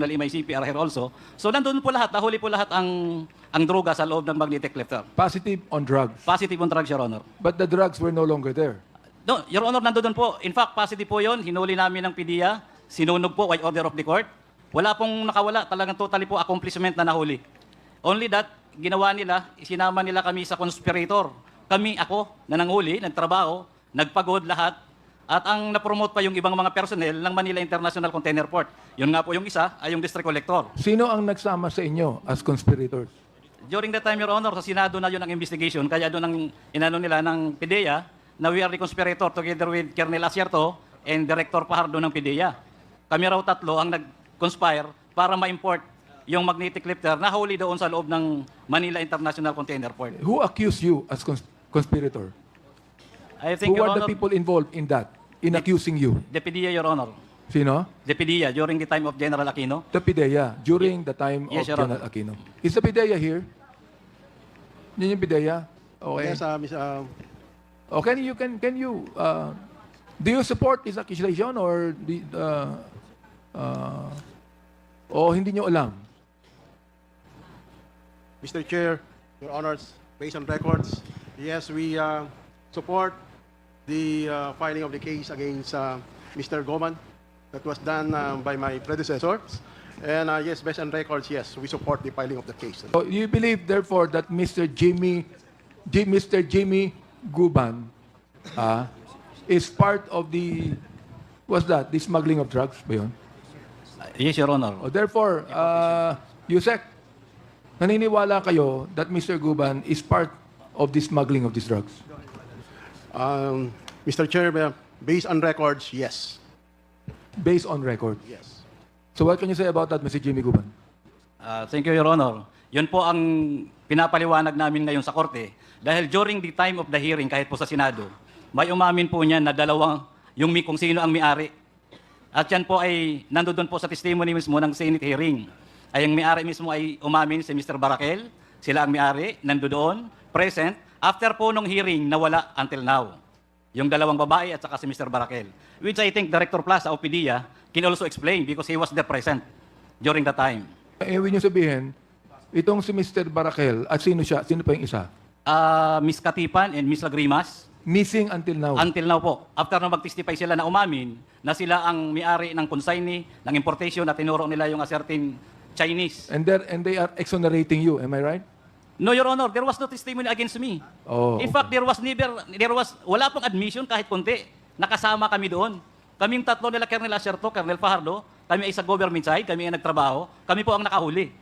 MICP are here also. So nandun po lahat, nahuli po lahat ang droga sa loob ng magnetic lifter. Positive on drugs. Positive on drugs, Your Honor. But the drugs were no longer there. No, Your Honor, nandun po. In fact, positive po yun. Hinuli namin ng PDEA. Sinunog po by order of the court. Wala pong nakawala. Talagang totally po accomplishment na nahuli. Only that, ginawa nila, isinama nila kami sa conspirator. Kami, ako, na nanghuli, nagtrabaho, nagpagod lahat. At ang napromote pa yung ibang mga personnel ng Manila International Container Port. Yun nga po yung isa, ay yung district collector. Sino ang nagsama sa inyo as conspirators? During that time, Your Honor, sa Senado na yun ang investigation. Kaya doon ang inano nila ng PDEA na we are the conspirator together with Colonel Acierto and Director Pajardo ng PDEA. Kami raw tatlo ang nag-conspire para ma-import yung magnetic lifter na huli doon sa loob ng Manila International Container Port. Who accused you as conspirator? I think, Who Your are the Honor, people involved in that, in accusing you? the PDEA, Your Honor. Sino? The PDEA during the time of General Aquino. The PIDEA, during the time Yes, of Your General Aquino. Is the PIDEA here? Yun yung PIDEA? Okay. Yes, Miss, Oh, can you, do you support this accusation or hindi nyo alam? Mr. Chair, Your Honors, based on records, yes, we support the filing of the case against Mr. Goman that was done by my predecessors. And yes, based on records, yes, we support the filing of the case. So you believe, therefore, that Mr. Jimmy Guban is part of the, what's that, the smuggling of drugs ba yun? Yes, Your Honor. Therefore, Yusek, naniniwala kayo that Mr. Guban is part of the smuggling of these drugs? Mr. Chair, based on records, yes. Based on record. Yes. So what can you say about that, Mr. Jimmy Guban? Thank you, Your Honor. Yun po ang pinapaliwanag namin ngayon sa korte. Dahil during the time of the hearing, kahit po sa Senado, may umamin po niya na dalawang, kung sino ang may-ari. At yan po ay nandoon po sa testimony mismo ng Senate hearing. Ay ang may-ari mismo ay umamin si Mr. Barakel. Sila ang may-ari, nandoon, present. After po nung hearing, nawala until now. Yung dalawang babae at saka si Mr. Barakel. Which I think Director Plaza o PDEA can also explain because he was there present during the time. Ibig niyo sabihin, itong si Mr. Barakel, at sino siya? Sino pa yung isa? Miss Katipan and Miss Lagrimas. Missing until now. Until now po. After na mag-testify sila na umamin na sila ang may-ari ng consignee, ng importation at tinuro nila yung certain Chinese. And they are exonerating you, am I right? No, Your Honor, there was no testimony against me. Oh, In fact, wala pong admission kahit konti. Nakasama kami doon. Kaming tatlo nila, Colonel Acierto, Colonel Fajardo, kami ay sa government side, kami ay nagtrabaho, kami po ang nakahuli.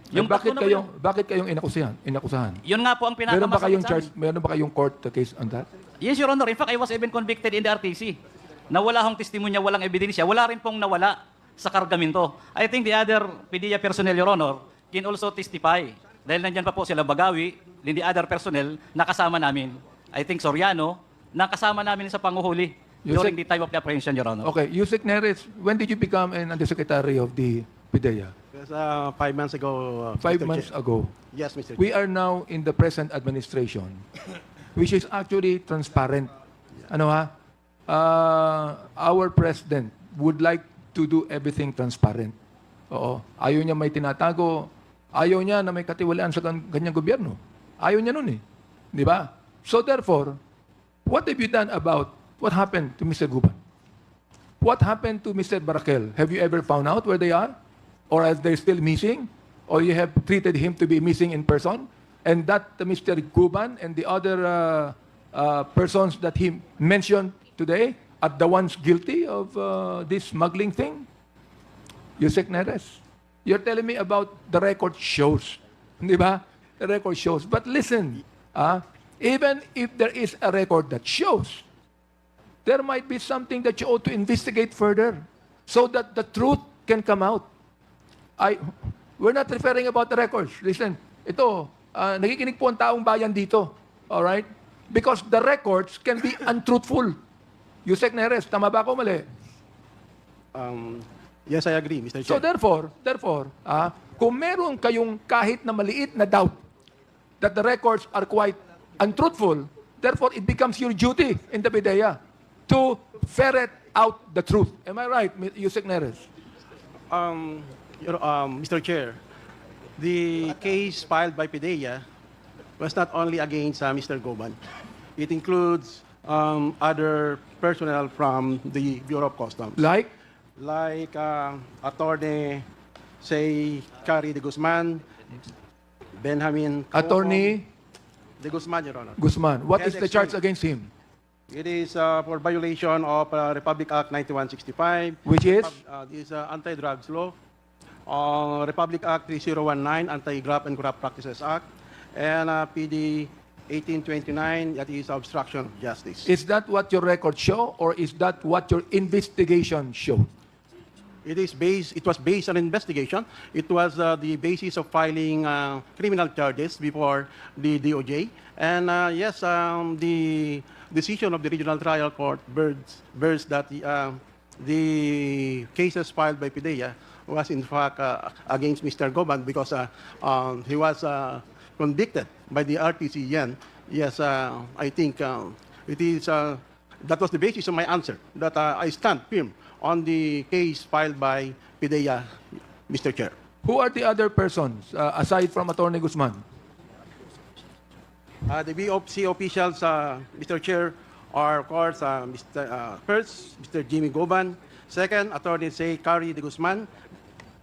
Bakit kayong inakusahan? Yun nga po ang Meron ba pinakamasakit kayong sa charge, meron ba kayong court case on that? Yes, Your Honor. In fact, I was even convicted in the RTC. Na wala hong testimonya, walang ebidensya. Wala rin pong nawala sa kargamento. I think the other PDEA personnel, Your Honor, can also testify. Dahil nandyan pa po sila Bagawi, din the other personnel, nakasama namin. I think Soriano, nakasama namin sa panguhuli during the time of the apprehension, Your Honor. Okay, Yusek Neres, when did you become an undersecretary of the PIDEA? Yes, 5 months ago. 5 Mr. months Chair. ago. Yes, Mr. We Chair. are now in the present administration, which is actually transparent. Ano ha? Our president would like to do everything transparent. Oo. Ayaw niya may tinatago. Ayaw niya na may katiwalaan sa kanyang gobyerno. Ayaw niya nun eh. Di ba? So therefore, what have you done about what happened to Mr. Guban? What happened to Mr. Barakel? Have you ever found out where they are? Or are they still missing? Or you have treated him to be missing in person? And that Mr. Guban and the other persons that he mentioned today are the ones guilty of this smuggling thing? Yusek Neres, you're telling me about the record shows. Di ba? The record shows. But listen, even if there is a record that shows, there might be something that you ought to investigate further so that the truth can come out. We're not referring about the records. Listen, ito, nakikinig po ang taong bayan dito. All right? Because the records can be untruthful. Yusek Neres, tama ba ako mali? Yes, I agree, Mr. So Chair. therefore, kung meron kayong kahit na maliit na doubt that the records are quite untruthful, therefore it becomes your duty in the PIDEA to ferret out the truth. Am I right, Yusek Neres? Mr. Chair, the case filed by PIDEA was not only against Mr. Goban. It includes other personnel from the Bureau of Customs. Like? Like Attorney, say, Cari de Guzman, Benjamin Attorney de Guzman, Your Honor. Guzman. What Has is the charge explained. against him? It is for violation of Republic Act 9165. Which is? This Anti-Drugs Law. Republic Act 3019, Anti-Graft and Corrupt Practices Act. And PD 1829, that is obstruction of justice. Is that what your records show, or is that what your investigation showed? It was based on investigation. It was the basis of filing criminal charges before the DOJ. And yes, the decision of the Regional Trial Court bears that the cases filed by PIDEA was in fact against Mr. Goban because he was convicted by the RTC yan. Yes, I think it is, that was the basis of my answer, that I stand firm on the case filed by PIDEA, Mr. Chair. Who are the other persons, aside from Attorney Guzman? The BOC officials, Mr. Chair, are of course first, Mr. Jimmy Goban. Second, Attorney Say Cari de Guzman,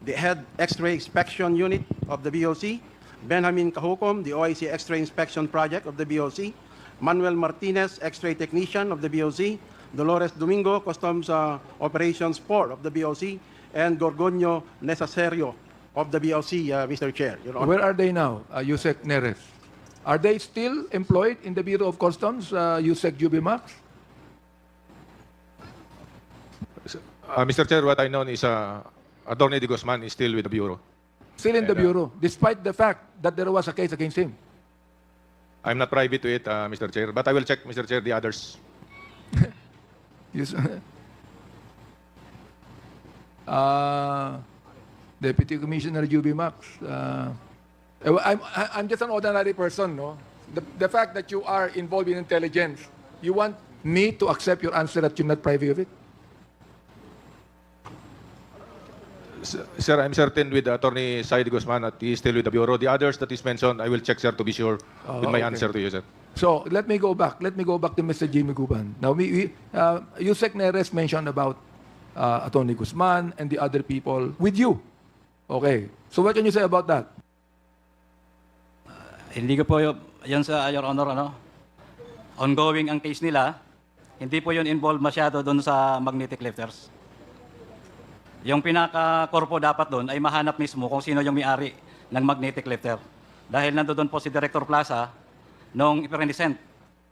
the head X-ray inspection unit of the BOC. Benjamin Cahucom, the OIC X-ray inspection project of the BOC. Manuel Martinez, X-ray technician of the BOC. Dolores Domingo, Customs Operations 4 of the BOC. And Gorgonio Nesaserio of the BOC, Mr. Chair. Your Honor. Where are they now, Yusek Neres? Are they still employed in the Bureau of Customs, Yusek Jubimax? Mr. Chair, what I know is Attorney de Guzman is still with the Bureau. Still in the And, Bureau, despite the fact that there was a case against him. I'm not privy to it, Mr. Chair, but I will check, Mr. Chair, the others. Yes. Deputy Commissioner Jubimax, I'm just an ordinary person, no? The fact that you are involved in intelligence, you want me to accept your answer that you're not privy of it? Sir, I'm certain with Attorney Said Guzman that he is still with the Bureau. The others that is mentioned, I will check, sir, to be sure with my okay. answer to you, sir. So let me go back. Let me go back to Mr. Jimmy Guban. Now, Yusek Neres mentioned about Attorney Guzman and the other people with you. Okay. So what can you say about that? Hindi ko po yan sa Your Honor, ongoing ang case nila. Hindi po yun involved masyado doon sa magnetic lifters. Yung pinaka-korpo dapat doon ay mahanap mismo kung sino yung may-ari ng magnetic lifter. Dahil nandoon po si Director Plaza nung ipresent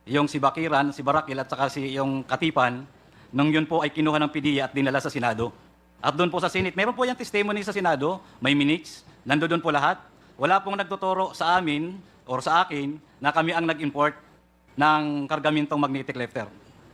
yung si Bakiran, si Barakil at saka si yung Katipan, nung yun po ay kinuha ng PIDEA at dinala sa Senado. At doon po sa Senate, meron po yung testimony sa Senado, may minutes, nandoon po lahat. Wala pong nagtuturo sa amin or sa akin na kami ang nag-import ng kargamintong magnetic lifter.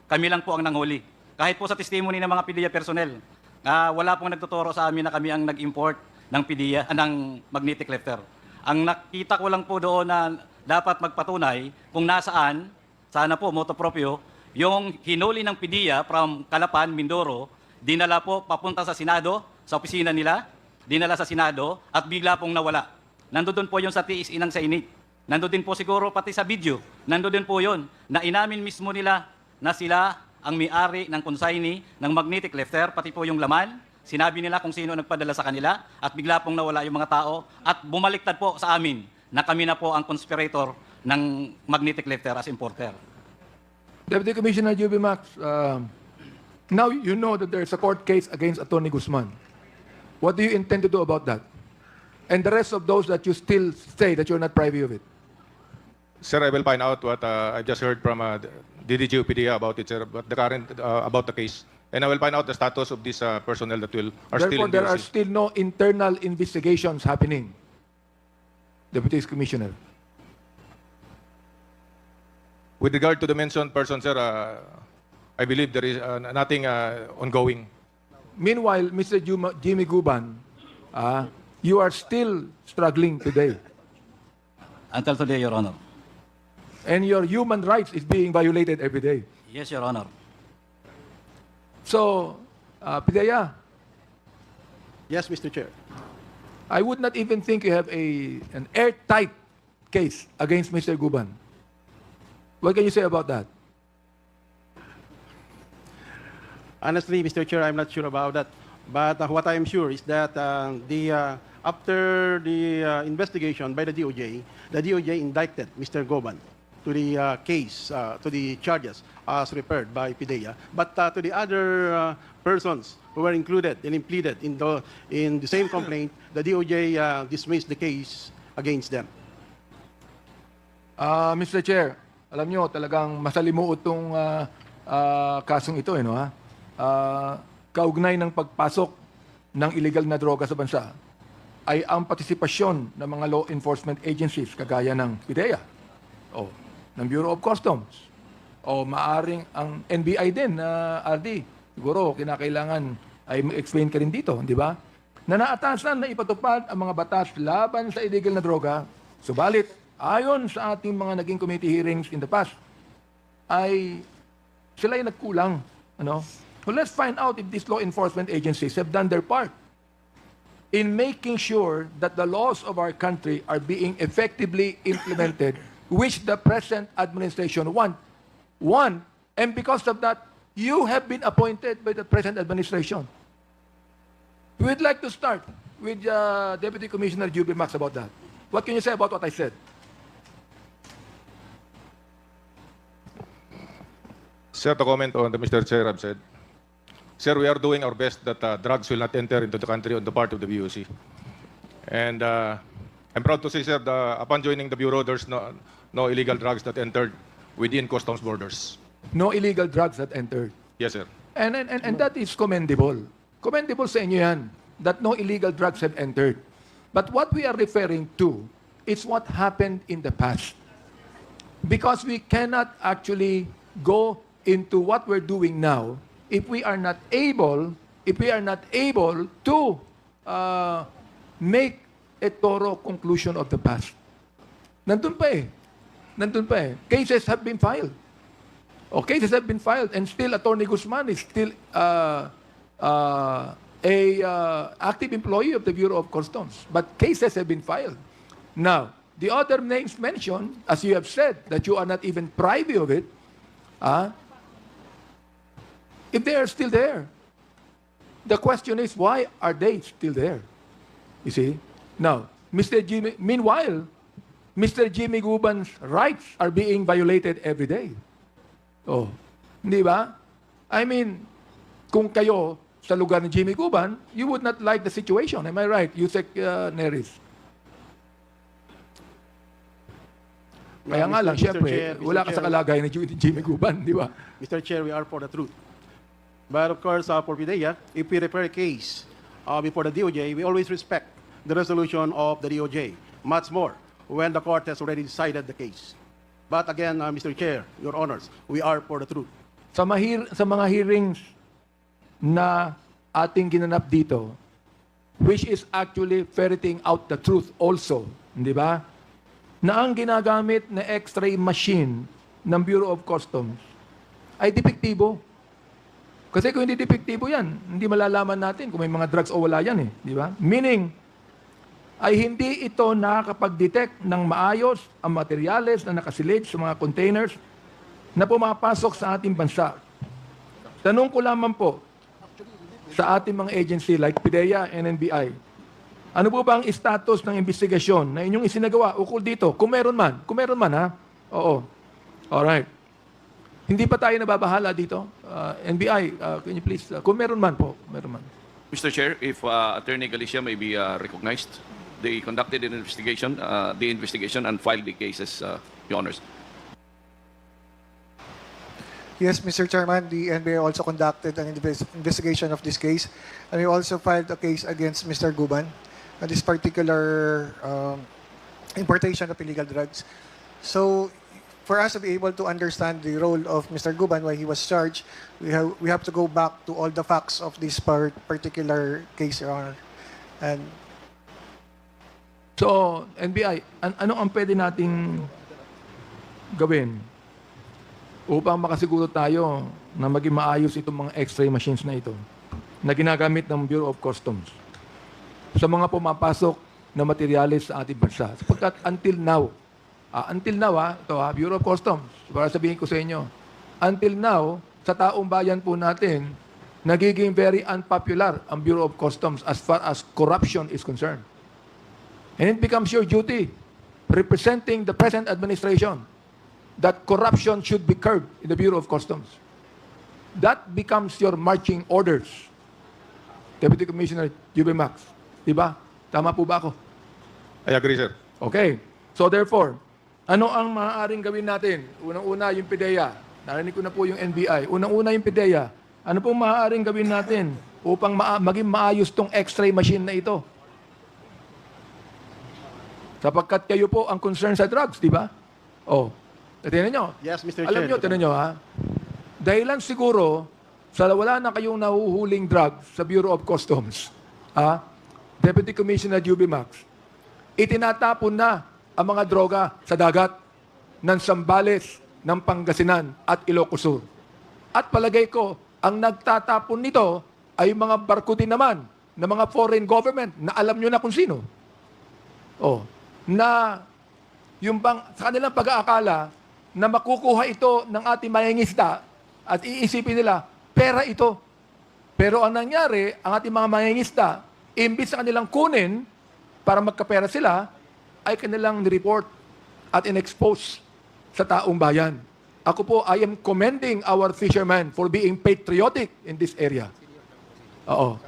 Kami lang po ang nanghuli. Kahit po sa testimony ng mga PIDEA personnel, wala pong nagtuturo sa amin na kami ang nag-import ng PIDEA, ng magnetic lifter. Ang nakita ko lang po doon na dapat magpatunay kung nasaan, sana po motopropyo, yung hinuli ng PIDEA from Calapan, Mindoro, dinala po papunta sa Senado, sa opisina nila, dinala sa Senado, at bigla pong nawala. Nandoon po yun sa TSE ng Senate. Nandoon po siguro pati sa video. Nandoon po yun na inamin mismo nila na sila ang may-ari ng consignee ng magnetic lifter, pati po yung laman. Sinabi nila kung sino nagpadala sa kanila at bigla pong nawala yung mga tao at bumaliktad po sa amin na kami na po ang conspirator ng magnetic lifter as importer. Deputy Commissioner Jubimax, now you know that there's a court case against Attorney Guzman. What do you intend to do about that? And the rest of those that you still say that you're not privy of it? Sir, I will find out what I just heard from DDG PIDEA about it, sir, about the current, about the case. And I will find out the status of these personnel that are still Therefore, in there are DOC. still no internal investigations happening, Deputy Commissioner. With regard to the mentioned person, sir, I believe there is nothing ongoing. Meanwhile, Mr. Jimmy Guban, you are still struggling today. Until today, Your Honor. And your human rights is being violated every day. Yes, Your Honor. So, PIDEA, Yes, Mr. Chair. I would not even think you have an airtight case against Mr. Guban. What can you say about that? Honestly, Mr. Chair, I'm not sure about that. But what I am sure is that after the investigation by the DOJ indicted Mr. Goban to the case, to the charges as referred by PIDEA. But to the other persons who were included and impleaded in the same complaint, the DOJ dismissed the case against them. Mr. Chair, alam nyo, talagang masalimuot itong kasong ito, no, ha? Kaugnay ng pagpasok ng illegal na droga sa bansa ay ang partisipasyon ng mga law enforcement agencies kagaya ng PIDEA o ng Bureau of Customs o maaring ang NBI din na RD. Siguro kinakailangan ay explain ka rin dito, di ba? Na naatasan na ipatupad ang mga batas laban sa illegal na droga. Subalit, ayon sa ating mga naging committee hearings in the past, ay sila ay nagkulang. Ano? So let's find out if these law enforcement agencies have done their part in making sure that the laws of our country are being effectively implemented, which the present administration want. And because of that, you have been appointed by the present administration. We'd like to start with Deputy Commissioner Juby Max about that. What can you say about what I said? Sir, to comment on the Mr. Chair have said, sir, we are doing our best that drugs will not enter into the country on the part of the BOC. And I'm proud to say, sir, upon joining the Bureau, there's no illegal drugs that entered within customs borders. No illegal drugs that entered. Yes, sir. And that is commendable. Commendable sa inyo yan, that no illegal drugs have entered. But what we are referring to is what happened in the past. Because we cannot actually go into what we're doing now if we are not able to make a thorough conclusion of the past. Nandun pa eh. Cases have been filed. Cases have been filed and still Attorney Guzman is still active employee of the Bureau of Customs. But cases have been filed. Now, the other names mentioned, as you have said, that you are not even privy of it, if they are still there, the question is, why are they still there? You see? Now, meanwhile, Mr. Jimmy Guban's rights are being violated every day. Oh, hindi ba? I mean, kung kayo sa lugar ni Jimmy Guban, you would not like the situation. Am I right, Yusek Neris? Kaya nga lang, syempre, wala ka sa kalagayan ni Jimmy Guban, di ba? Mr. Chair, we are for the truth. But of course, for PIDEA, if we refer a case before the DOJ, we always respect the resolution of the DOJ. Much more when the court has already decided the case. But again, Mr. Chair, Your Honors, we are for the truth. Sa mga hearings na ating ginanap dito, which is actually ferreting out the truth also, di ba? Na ang ginagamit na X-ray machine ng Bureau of Customs ay depektibo. Kasi kung hindi depektibo yan, hindi malalaman natin kung may mga drugs o wala yan eh. Di ba? Meaning, ay hindi ito nakakapag-detect ng maayos ang materyales na nakasilid sa mga containers na pumapasok sa ating bansa. Tanong ko lamang po sa ating mga agency like PIDEA and NBI, ano po ba ang status ng investigasyon na inyong isinagawa ukol dito? Kung meron man ha? Oo. Alright. Hindi pa tayo nababahala dito? NBI, can you please, kung meron man po, meron man. Mr. Chair, if Attorney Galicia may be recognized, they conducted an investigation, and filed the cases, Your Honors. Yes, Mr. Chairman, the NBI also conducted an investigation of this case, and we also filed a case against Mr. Guban on this particular importation of illegal drugs. So, for us to be able to understand the role of Mr. Guban, why he was charged, we have to go back to all the facts of this particular case, Your Honor. And so, NBI, ano ang pwede nating gawin upang makasiguro tayo na maging maayos itong mga X-ray machines na ito na ginagamit ng Bureau of Customs? sa mga pumapasok na materyales sa ating bansa. Sapagkat until now, ito Bureau of Customs, para sabihin ko sa inyo, until now, sa taong bayan po natin, nagiging very unpopular ang Bureau of Customs as far as corruption is concerned. And it becomes your duty, representing the present administration, that corruption should be curbed in the Bureau of Customs. That becomes your marching orders. Deputy Commissioner Juby Max, di ba? Tama po ba ako? I agree, sir. Okay. So therefore, ano ang maaaring gawin natin? Unang-una yung PIDEA. Narinig ko na po yung NBI. Unang-una yung PIDEA. Ano pong maaaring gawin natin upang maging maayos tong X-ray machine na ito? Sapagkat kayo po ang concern sa drugs, di ba? Oh. Tingnan nyo. Yes, Mr. Alam Chair. nyo, tingnan nyo ha. Dahilan siguro, sa wala na kayong nahuhuling drugs sa Bureau of Customs, Deputy Commissioner Juby Max, itinatapon na ang mga droga sa dagat ng Zambales, ng Pangasinan at Ilocos Sur. At palagay ko, ang nagtatapon nito ay mga barko din naman ng mga foreign government na alam nyo na kung sino. Oh, na yung bang sa kanilang pag-aakala na makukuha ito ng ating mangingisda at iisipin nila, pera ito. Pero ang nangyari, ang ating mga mangingisda, imbis sa kanilang kunin para magkapera sila, ay kanilang report at in-expose sa taong bayan. Ako po, I am commending our fishermen for being patriotic in this area. Oo.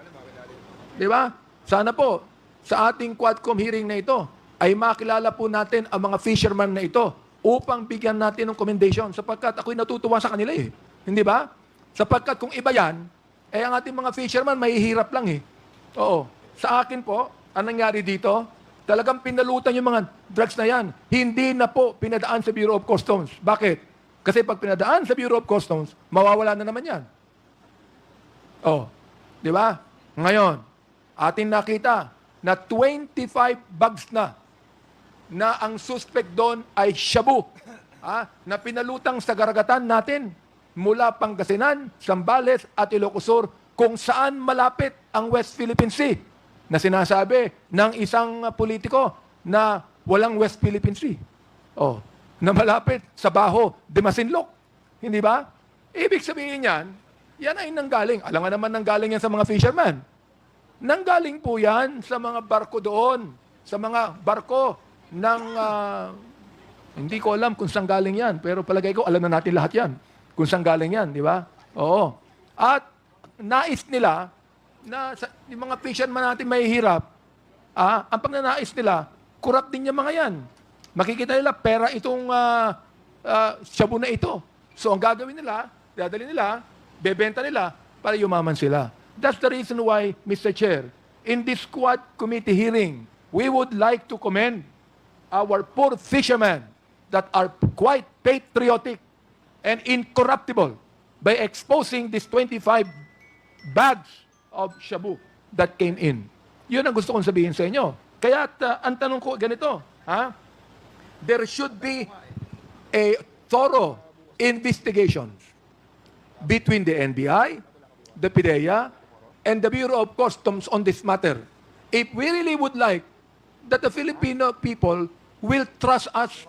Di ba? Sana po, sa ating Quadcom hearing na ito, ay makilala po natin ang mga fishermen na ito upang bigyan natin ng commendation sapagkat ako'y natutuwa sa kanila eh. Hindi ba? Sapagkat kung iba yan, ang ating mga fishermen mahihirap lang eh. Oo. Sa akin po, ang nangyari dito, talagang pinalutan yung mga drugs na yan. Hindi na po pinadaan sa Bureau of Customs. Bakit? Kasi pag pinadaan sa Bureau of Customs, mawawala na naman yan. Oh, di ba? Ngayon, atin nakita na 25 bags na ang suspect doon ay shabu, na pinalutang sa garagatan natin mula Pangasinan, Zambales at Ilocos Sur kung saan malapit ang West Philippine Sea na sinasabi ng isang politiko na walang West Philippine Sea. Oh, na malapit sa Baho de Masinloc. Hindi ba? Ibig sabihin yan ay nanggaling. Alam nga naman nanggaling yan sa mga fishermen. Nanggaling po yan sa mga barko doon, sa mga barko ng, hindi ko alam kung saan galing yan, pero palagay ko alam na natin lahat yan, kung saan galing yan, di ba? Oo. At nais nila, na yung mga fishermen natin may hirap, ang pagnanais nila, corrupt din yung mga yan. Makikita nila, pera itong shabu na ito. So ang gagawin nila, dadali nila, bebenta nila, para yumaman sila. That's the reason why, Mr. Chair, in this Quad Committee hearing, we would like to commend our poor fishermen that are quite patriotic and incorruptible by exposing these 25 bags of shabu that came in. Yun ang gusto kong sabihin sa inyo. Kaya ang tanong ko ganito, there should be a thorough investigations between the NBI, the PIDEA, and the Bureau of Customs on this matter. If we really would like that the Filipino people will trust us,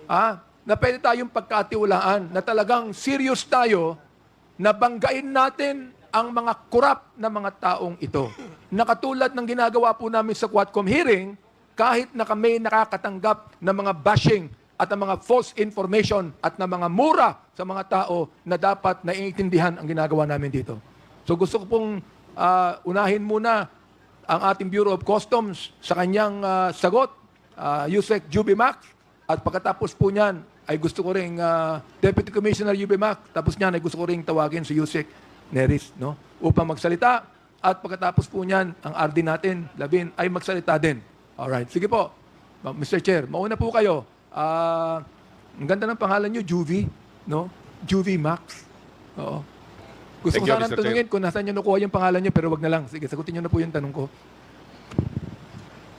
na pwede tayong pagkatiwalaan, na talagang serious tayo, na banggain natin ang mga korap na mga taong ito. Nakatulad ng ginagawa po namin sa Quadcom hearing, kahit na kami nakakatanggap ng mga bashing at ng mga false information at ng mga mura sa mga tao na dapat naiintindihan ang ginagawa namin dito. So gusto ko pong unahin muna ang ating Bureau of Customs sa kanyang sagot, Yusek Juby Max, at pagkatapos po niyan ay gusto ko ring Deputy Commissioner Juby Max, tapos niyan ay gusto ko ring tawagin si Yusek Neris, no, upang magsalita, at pagkatapos po niyan ang RD natin, Labin, ay magsalita din. Alright, sige po. Mr. Chair, mauna po kayo. Ang ganda ng pangalan niyo, Juvie, no? Juvie Max. Oo. Gusto ko Thank you, sanang Mr. Chair. tanungin kung nasaan niyo nakuha yung pangalan niyo, pero wag na lang. Sige, sagutin niyo na po yung tanong ko.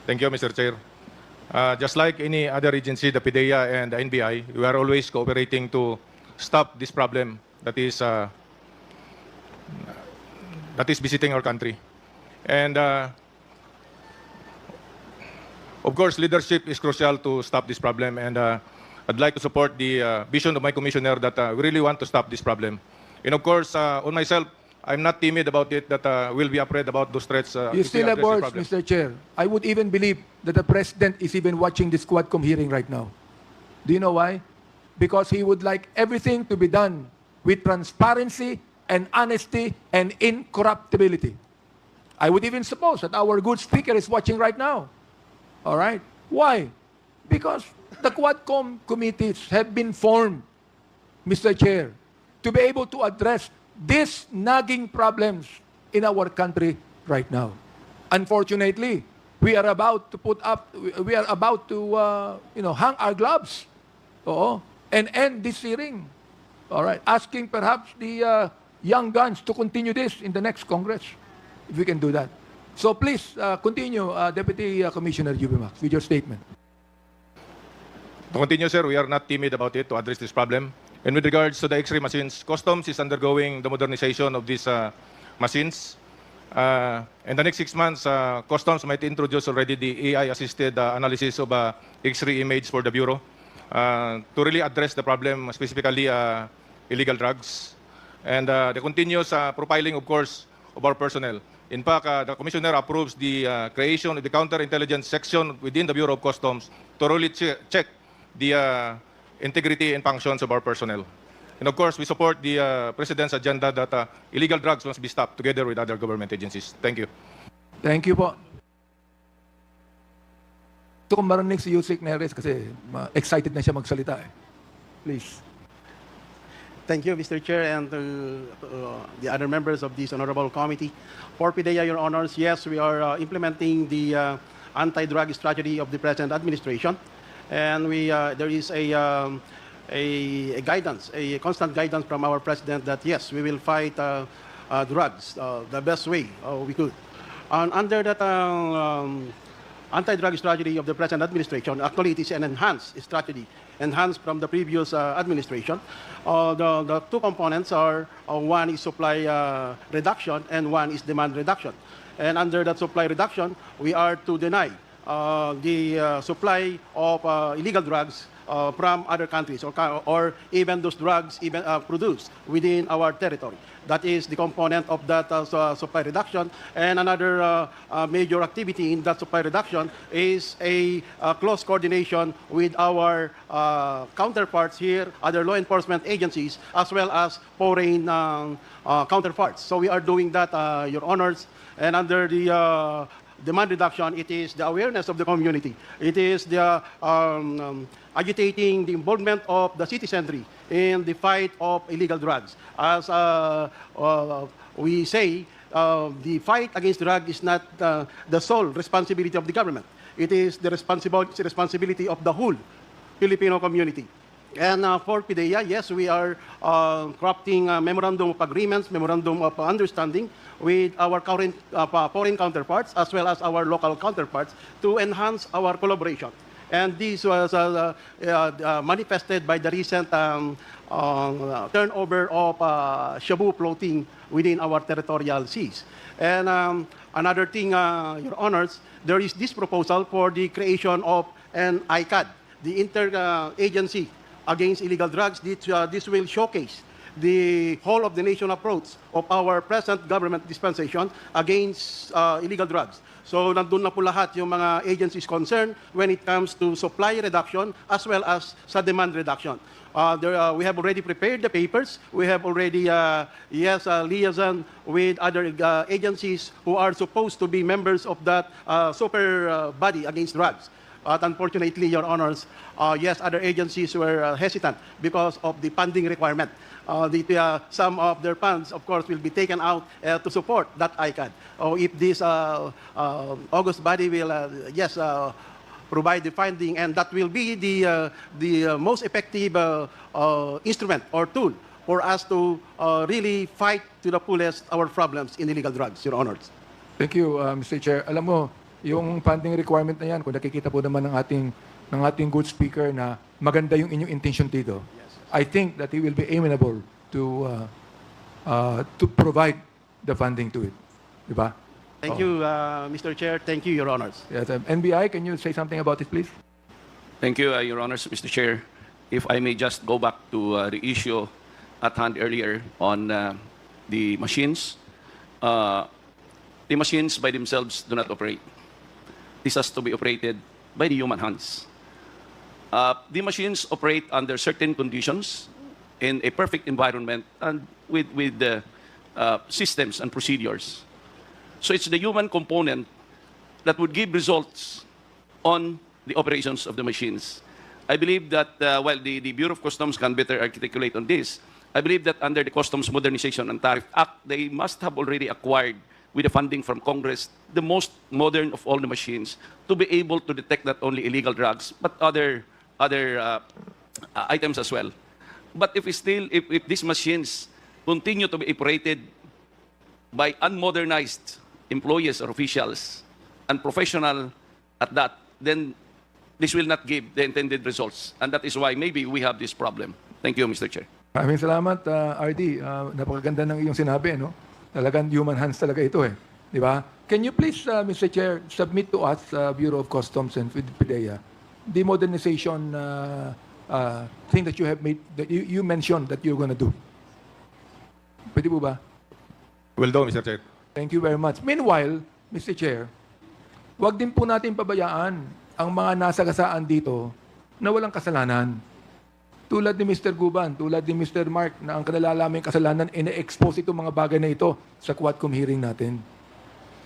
Thank you, Mr. Chair. Just like any other agency, the PIDEA and the NBI, we are always cooperating to stop this problem that is visiting our country. And Of course, leadership is crucial to stop this problem, and I'd like to support the vision of my commissioner that we really want to stop this problem. And of course, on myself, I'm not timid about it, that we'll be afraid about those threats. You if we still have address the words, problem. Mr. Chair. I would even believe that the President is even watching this Quadcom hearing right now. Do you know why? Because he would like everything to be done with transparency and honesty and incorruptibility. I would even suppose that our good speaker is watching right now. All right? Why? Because the Quadcom committees have been formed, Mr. Chair, to be able to address these nagging problems in our country right now. Unfortunately, we are about to hang our gloves, and end this hearing. All right, asking perhaps the young guns to continue this in the next Congress, if we can do that. So please continue, Deputy Commissioner Ubimax, with your statement. To continue, sir, we are not timid about it to address this problem. And with regards to the X-ray machines, Customs is undergoing the modernization of these machines. In the next 6 months, Customs might introduce already the AI-assisted analysis of X-ray image for the Bureau to really address the problem, specifically illegal drugs. And the continuous profiling, of course, of our personnel. In fact, the Commissioner approves the creation of the counterintelligence section within the Bureau of Customs to really check the integrity and functions of our personnel. And of course, we support the President's agenda that illegal drugs must be stopped together with other government agencies. Thank you. Thank you po. Gusto kong marinig si Yusek Neres kasi excited na siya magsalita eh. Please. Thank you, Mr. Chair, and the other members of this honorable committee. For PIDEA, Your Honors, yes, we are implementing the anti-drug strategy of the present administration, and there is a guidance, a constant guidance from our President that yes, we will fight drugs the best way we could. And under that anti-drug strategy of the present administration, actually it is an enhanced strategy, enhanced from the previous administration. The two components are, one is supply reduction and one is demand reduction. And under that supply reduction, we are to deny the supply of illegal drugs from other countries or even those drugs even produced within our territory. That is the component of that supply reduction. And another major activity in that supply reduction is a close coordination with our counterparts here, other law enforcement agencies, as well as foreign counterparts. So we are doing that, Your Honors. And under the demand reduction, it is the awareness of the community. It is the agitating the involvement of the citizenry in the fight of illegal drugs. As we say, the fight against drugs is not the sole responsibility of the government. It is the responsibility of the whole Filipino community. And for PIDEA, yes, we are crafting memorandum of agreements, memorandum of understanding with our current foreign counterparts as well as our local counterparts to enhance our collaboration. And this was manifested by the recent turnover of shabu floating within our territorial seas. And another thing, Your Honors, there is this proposal for the creation of an ICAD, the Interagency Against Illegal Drugs. This will showcase the whole of the nation approach of our present government dispensation against illegal drugs. So nandun na po lahat yung mga agencies concerned when it comes to supply reduction as well as sa demand reduction. We have already prepared the papers. We have already, liaison with other agencies who are supposed to be members of that super body against drugs. But unfortunately, Your Honors, yes, other agencies were hesitant because of the funding requirement. Some of their funds, of course, will be taken out to support that ICAD. If this August body will, provide the funding, and that will be the most effective instrument or tool for us to really fight to the fullest our problems in illegal drugs, Your Honors. Thank you, Mr. Chair. Alam mo, yung funding requirement na yan, kung nakikita po naman ng ating good speaker na maganda yung inyong intention dito, I think that he will be amenable to provide the funding to it. Diba? Thank you, Mr. Chair. Thank you, Your Honors. Yes, NBI, can you say something about it, please? Thank you, Your Honors, Mr. Chair. If I may just go back to the issue at hand earlier on the machines. The machines by themselves do not operate. This has to be operated by the human hands. The machines operate under certain conditions in a perfect environment and with the systems and procedures. So it's the human component that would give results on the operations of the machines. I believe that while the Bureau of Customs can better articulate on this, I believe that under the Customs Modernization and Tariff Act, they must have already acquired with the funding from Congress the most modern of all the machines to be able to detect not only illegal drugs but other items as well. But if these machines continue to be operated by unmodernized employees or officials and professional at that, then this will not give the intended results. And that is why maybe we have this problem. Thank you, Mr. Chair. Maraming salamat, RD. Napakaganda ng iyong sinabi, no? Talagang human hands talaga ito eh. Di ba? Can you please, Mr. Chair, submit to us, Bureau of Customs and PIDEA, the modernization thing that you have made, that you mentioned that you're going to do? Pwede po ba? Will do, Mr. Chair. Thank you very much. Meanwhile, Mr. Chair, wag din po natin pabayaan ang mga nasagasaan dito na walang kasalanan. Tulad ni Mr. Guban, tulad ni Mr. Mark, na ang kanalalaming kasalanan, ina-expose itong mga bagay na ito sa Quadcom hearing natin.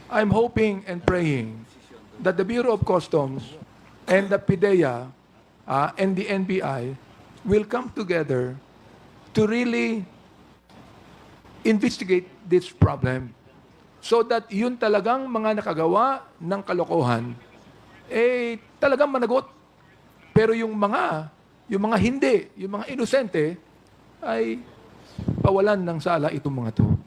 I'm hoping and praying that the Bureau of Customs and the PIDEA and the NBI will come together to really investigate this problem so that yun talagang mga nakagawa ng kalokohan, eh talagang managot. Pero yung mga hindi, yung mga inosente, ay pawalan ng sala itong mga to.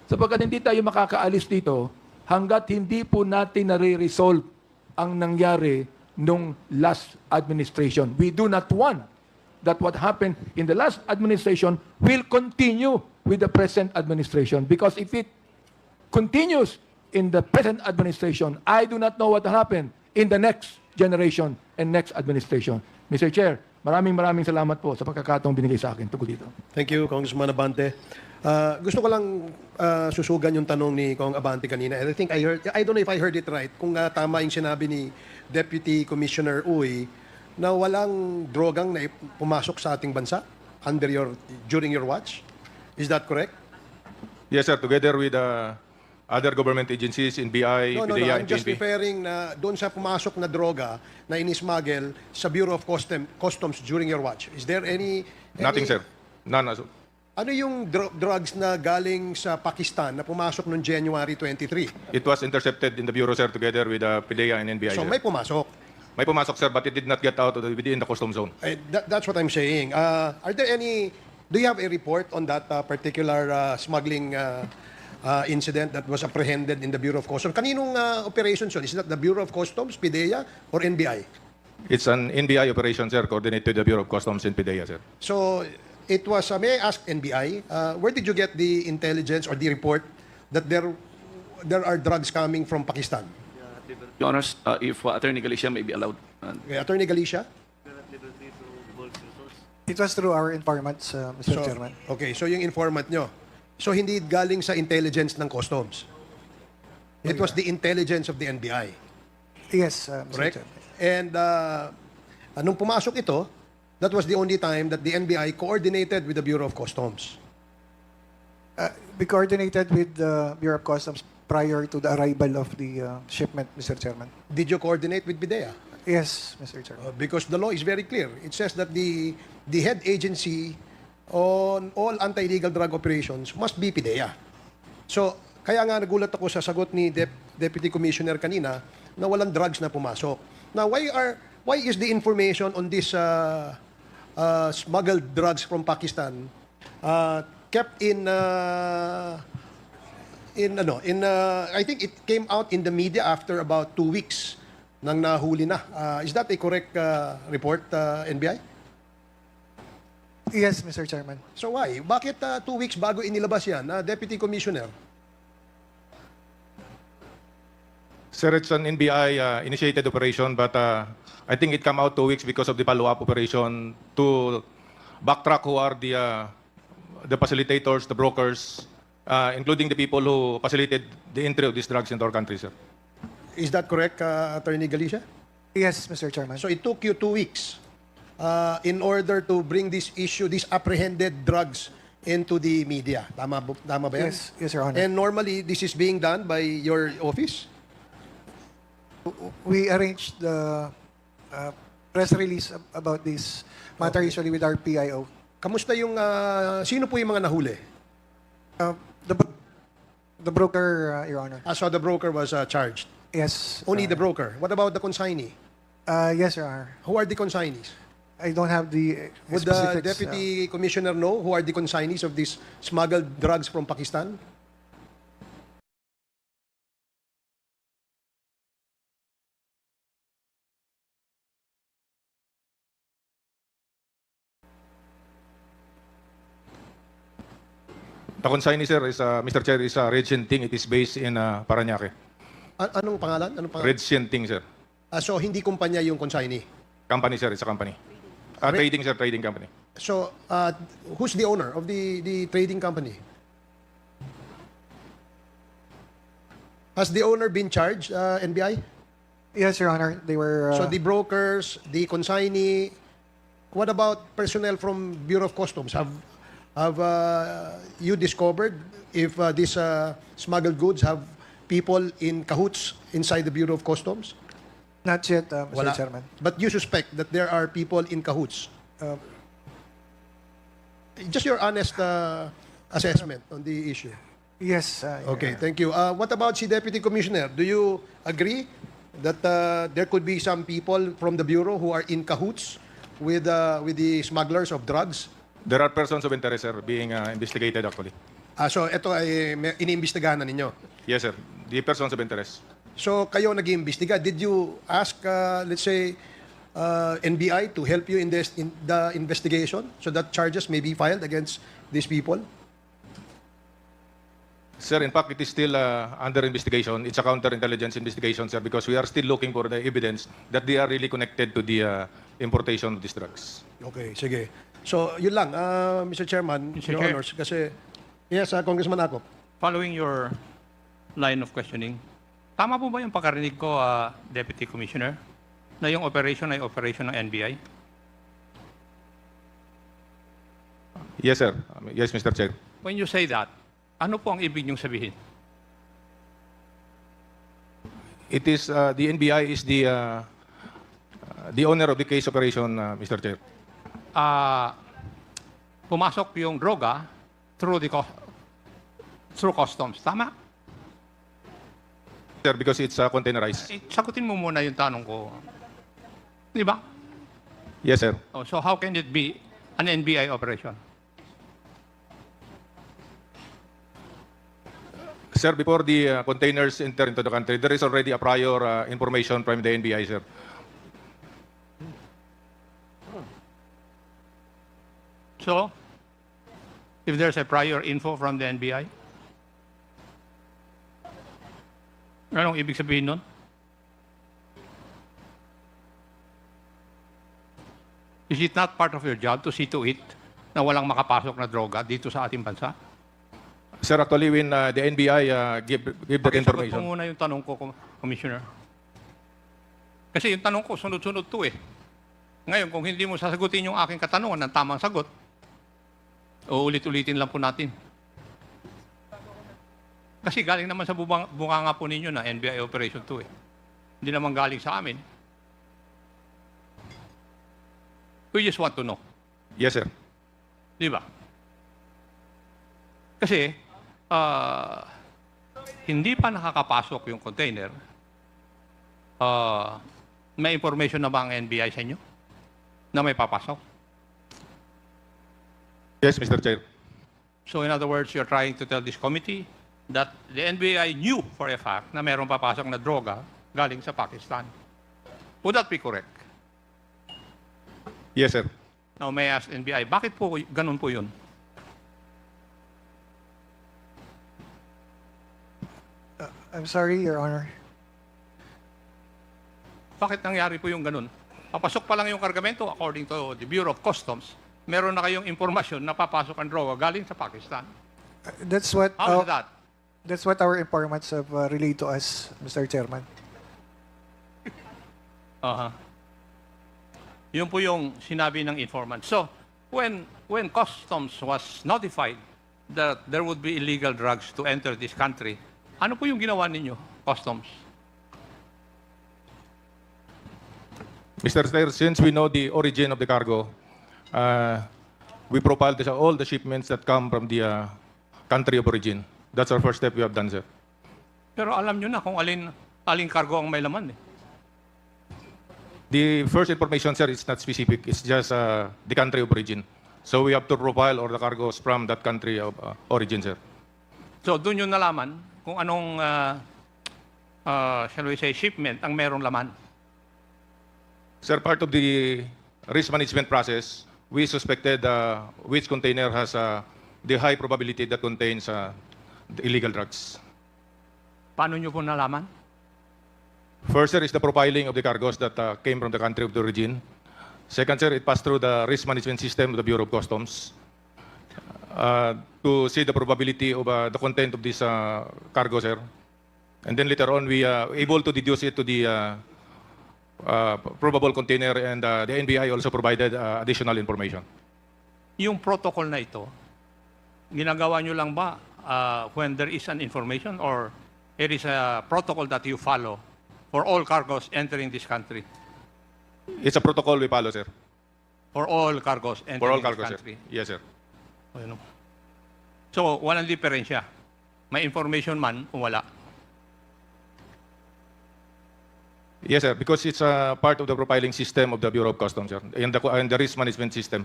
Sapagkat hindi tayo makakaalis dito hanggat hindi po natin nare-resolve ang nangyari nung last administration. We do not want that what happened in the last administration will continue with the present administration. Because if it continues in the present administration, I do not know what will happen in the next generation and next administration. Mr. Chair, maraming salamat po sa pagkakataong binigay sa akin tungkol dito. Thank you, Congressman Abante. Gusto ko lang susugan yung tanong ni Kong Abante kanina. And I don't know if I heard it right, kung tama yung sinabi ni Deputy Commissioner Uy na walang drogang na pumasok sa ating bansa during your watch. Is that correct? Yes, sir. Together with other government agencies in BI, No. PIDEA, I'm and just PNP. referring na doon sa pumasok na droga na inismuggle sa Bureau of Customs during your watch. Is there any Nothing, sir. None. Ano yung drugs na galing sa Pakistan na pumasok noong January 23? It was intercepted in the Bureau, sir, together with PIDEA and NBI. So sir. may pumasok. May pumasok, sir, but it did not get out within the custom zone. That's what I'm saying. Do you have a report on that particular smuggling incident that was apprehended in the Bureau of Customs? Kaninong operations yun? Is that the Bureau of Customs, PIDEA, or NBI? It's an NBI operation, sir, coordinated with the Bureau of Customs and PIDEA, sir. So it was, may I ask NBI, where did you get the intelligence or the report that there are drugs coming from Pakistan? Your Honors, if Attorney Galicia may be allowed. Okay, Attorney Galicia? It was through our informants, Mr. Chairman. Okay, so yung informant nyo. So hindi galing sa intelligence ng Customs. It was the intelligence of the NBI. Yes, Mr. Correct? Chairman. And nung pumasok ito, that was the only time that the NBI coordinated with the Bureau of Customs. We coordinated with the Bureau of Customs prior to the arrival of the shipment, Mr. Chairman. Did you coordinate with PIDEA? Yes, Mr. Chairman. Because the law is very clear. It says that the head agency on all anti-illegal drug operations must be PIDEA. So, kaya nga nagulat ako sa sagot ni Deputy Commissioner kanina na walang drugs na pumasok. Now, why is the information on this smuggled drugs from Pakistan kept I think it came out in the media after about 2 weeks nang nahuli na. Is that a correct report, NBI? Yes, Mr. Chairman. So why? Bakit 2 weeks bago inilabas yan, Deputy Commissioner? Sir, it's an NBI initiated operation, but I think it came out 2 weeks because of the follow-up operation to backtrack who are the facilitators, the brokers, including the people who facilitated the entry of these drugs into our country, sir. Is that correct, Attorney Galicia? Yes, Mr. Chairman. So it took you 2 weeks in order to bring this issue, these apprehended drugs, into the media. Tama ba yan? Yes, Your Honor. And normally, this is being done by your office? We arranged the press release about this matter usually with our PIO. Kamusta yung, sino po yung mga nahuli? The broker, Your Honor. So the broker was charged. Yes. Only the broker. What about the consignee? Yes, Your Honor. Who are the consignees? I don't have the Would the specifics. Deputy Commissioner know who are the consignees of these smuggled drugs from Pakistan? The consignee, sir, is, Mr. Chair, is Red Shenting. It is based in Parañaque. Anong pangalan? Red Shenting, sir. So hindi kumpanya yung consignee. Company, sir. It's a company. Trading, sir. Trading company. So who's the owner of the trading company? Has the owner been charged, NBI? Yes, Your Honor. They were. So the brokers, the consignee. What about personnel from Bureau of Customs? Have you discovered if these smuggled goods have people in cahoots inside the Bureau of Customs? Not yet, Mr. Wala. Chairman. But you suspect that there are people in cahoots. Just your honest assessment on the issue. Yes. Okay, thank you. What about si Deputy Commissioner? Do you agree that there could be some people from the Bureau who are in cahoots with the smugglers of drugs? There are persons of interest, sir, being investigated actually. So ito ay iniimbestigahan na ninyo. Yes, sir. The persons of interest. So kayo nag-iimbestiga. Did you ask, let's say, NBI to help you in the investigation so that charges may be filed against these people? Sir, in fact, it is still under investigation. It's a counterintelligence investigation, sir, because we are still looking for the evidence that they are really connected to the importation of these drugs. Okay, sige. So yun lang, Mr. Chairman, Mr. Your Chair. Honors, kasi, yes, Congressman Akop. Following your line of questioning, tama po ba yung pagkarinig ko, Deputy Commissioner, na yung operation ay operation ng NBI? Yes, sir. Yes, Mr. Chair. When you say that, ano po ang ibig niyong sabihin? It is the NBI is the owner of the case operation, Mr. Chair. Pumasok yung droga through customs. Tama? Sir, because it's containerized. Sagutin mo muna yung tanong ko. Di ba? Yes, sir. Oh, so how can it be an NBI operation? Sir, before the containers enter into the country, there is already a prior information from the NBI, sir. So, if there's a prior info from the NBI, anong ibig sabihin nun? Is it not part of your job to see to it na walang makapasok na droga dito sa ating bansa? Sir, actually, when the NBI give that Pakisagot information, po muna yung tanong ko, Commissioner. Kasi yung tanong ko, sunod-sunod to eh. Ngayon, kung hindi mo sasagutin yung aking katanungan ng tamang sagot, uulit-ulitin lang po natin. Kasi galing naman sa bunganga po ninyo na NBI Operation 2 eh. Hindi naman galing sa amin. We just want to know. yes, sir. Di ba? Kasi, hindi pa nakakapasok yung container, may information na ba ang NBI sa inyo na may papasok? Yes, Mr. Chair. So in other words, you're trying to tell this committee that the NBI knew for a fact na mayroong papasok na droga galing sa Pakistan. Would that be correct? Yes, sir. Now may I ask NBI, bakit po ganun po yun? I'm sorry, Your Honor. Bakit nangyari po yung ganun? Papasok pa lang yung kargamento according to the Bureau of Customs. Meron na kayong impormasyon na papasok ang droga galing sa Pakistan. That's what How is that? that's what our informants have relayed to us, Mr. Chairman. Yun po yung sinabi ng informant. So, when Customs was notified that there would be illegal drugs to enter this country, ano po yung ginawa ninyo, Customs? Mr. Chair, since we know the origin of the cargo, we profiled all the shipments that come from the country of origin. That's our first step we have done, sir. Pero alam nyo na kung aling cargo ang may laman eh. The first information, sir, is not specific. It's just the country of origin. So we have to profile all the cargoes from that country of origin, sir. So doon yung nalaman kung anong, shall we say, shipment ang merong laman. Sir, part of the risk management process, we suspected which container has the high probability that contains the illegal drugs. Paano nyo po nalaman? First, sir, is the profiling of the cargoes that came from the country of the origin. Second, sir, it passed through the risk management system of the Bureau of Customs to see the probability of the content of this cargo, sir. And then later on, we are able to deduce it to the probable container, and the NBI also provided additional information. Yung protocol na ito, ginagawa nyo lang ba when there is an information, or it is a protocol that you follow for all cargoes entering this country? It's a protocol we follow, sir. For all cargoes entering For all this cargoes, sir. country? Yes, sir. Ano? So, walang diferensya. May information man o wala. Yes, sir, because it's part of the profiling system of the Bureau of Customs, sir, and the risk management system.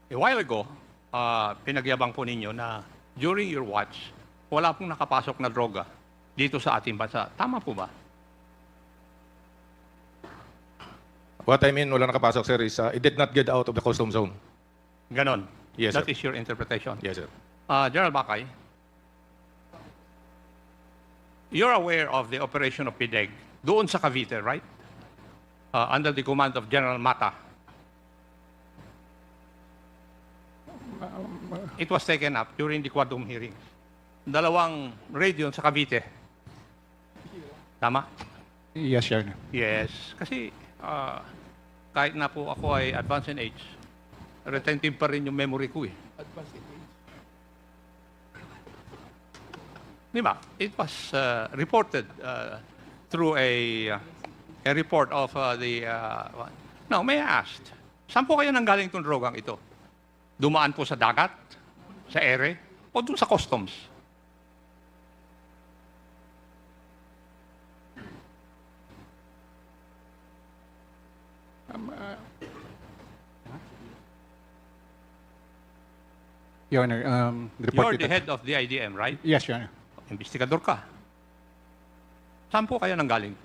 A while ago, pinagyabang po ninyo na during your watch, wala pong nakapasok na droga dito sa ating bansa. Tama po ba? What I mean, wala nakapasok, sir, is it did not get out of the custom zone. Ganon. Yes, That sir. is your interpretation. Yes, sir. General Bakay, you're aware of the operation of PIDEG doon sa Cavite, right? Under the command of General Mata. It was taken up during the Quadum hearings. Dalawang raid yun sa Cavite. Tama? Yes, Your Honor. Yes. Kasi kahit na po ako ay advanced in age, retentive pa rin yung memory ko eh. Di ba? It was reported through a report of the... Now, may I ask, saan po kayo nanggaling itong drogang ito? Dumaan po sa dagat, sa ere, o doon sa customs? Your Honor, the report You're the head of the IDM, right? Yes, Your Honor. Investigador ka. Saan po kayo nanggaling?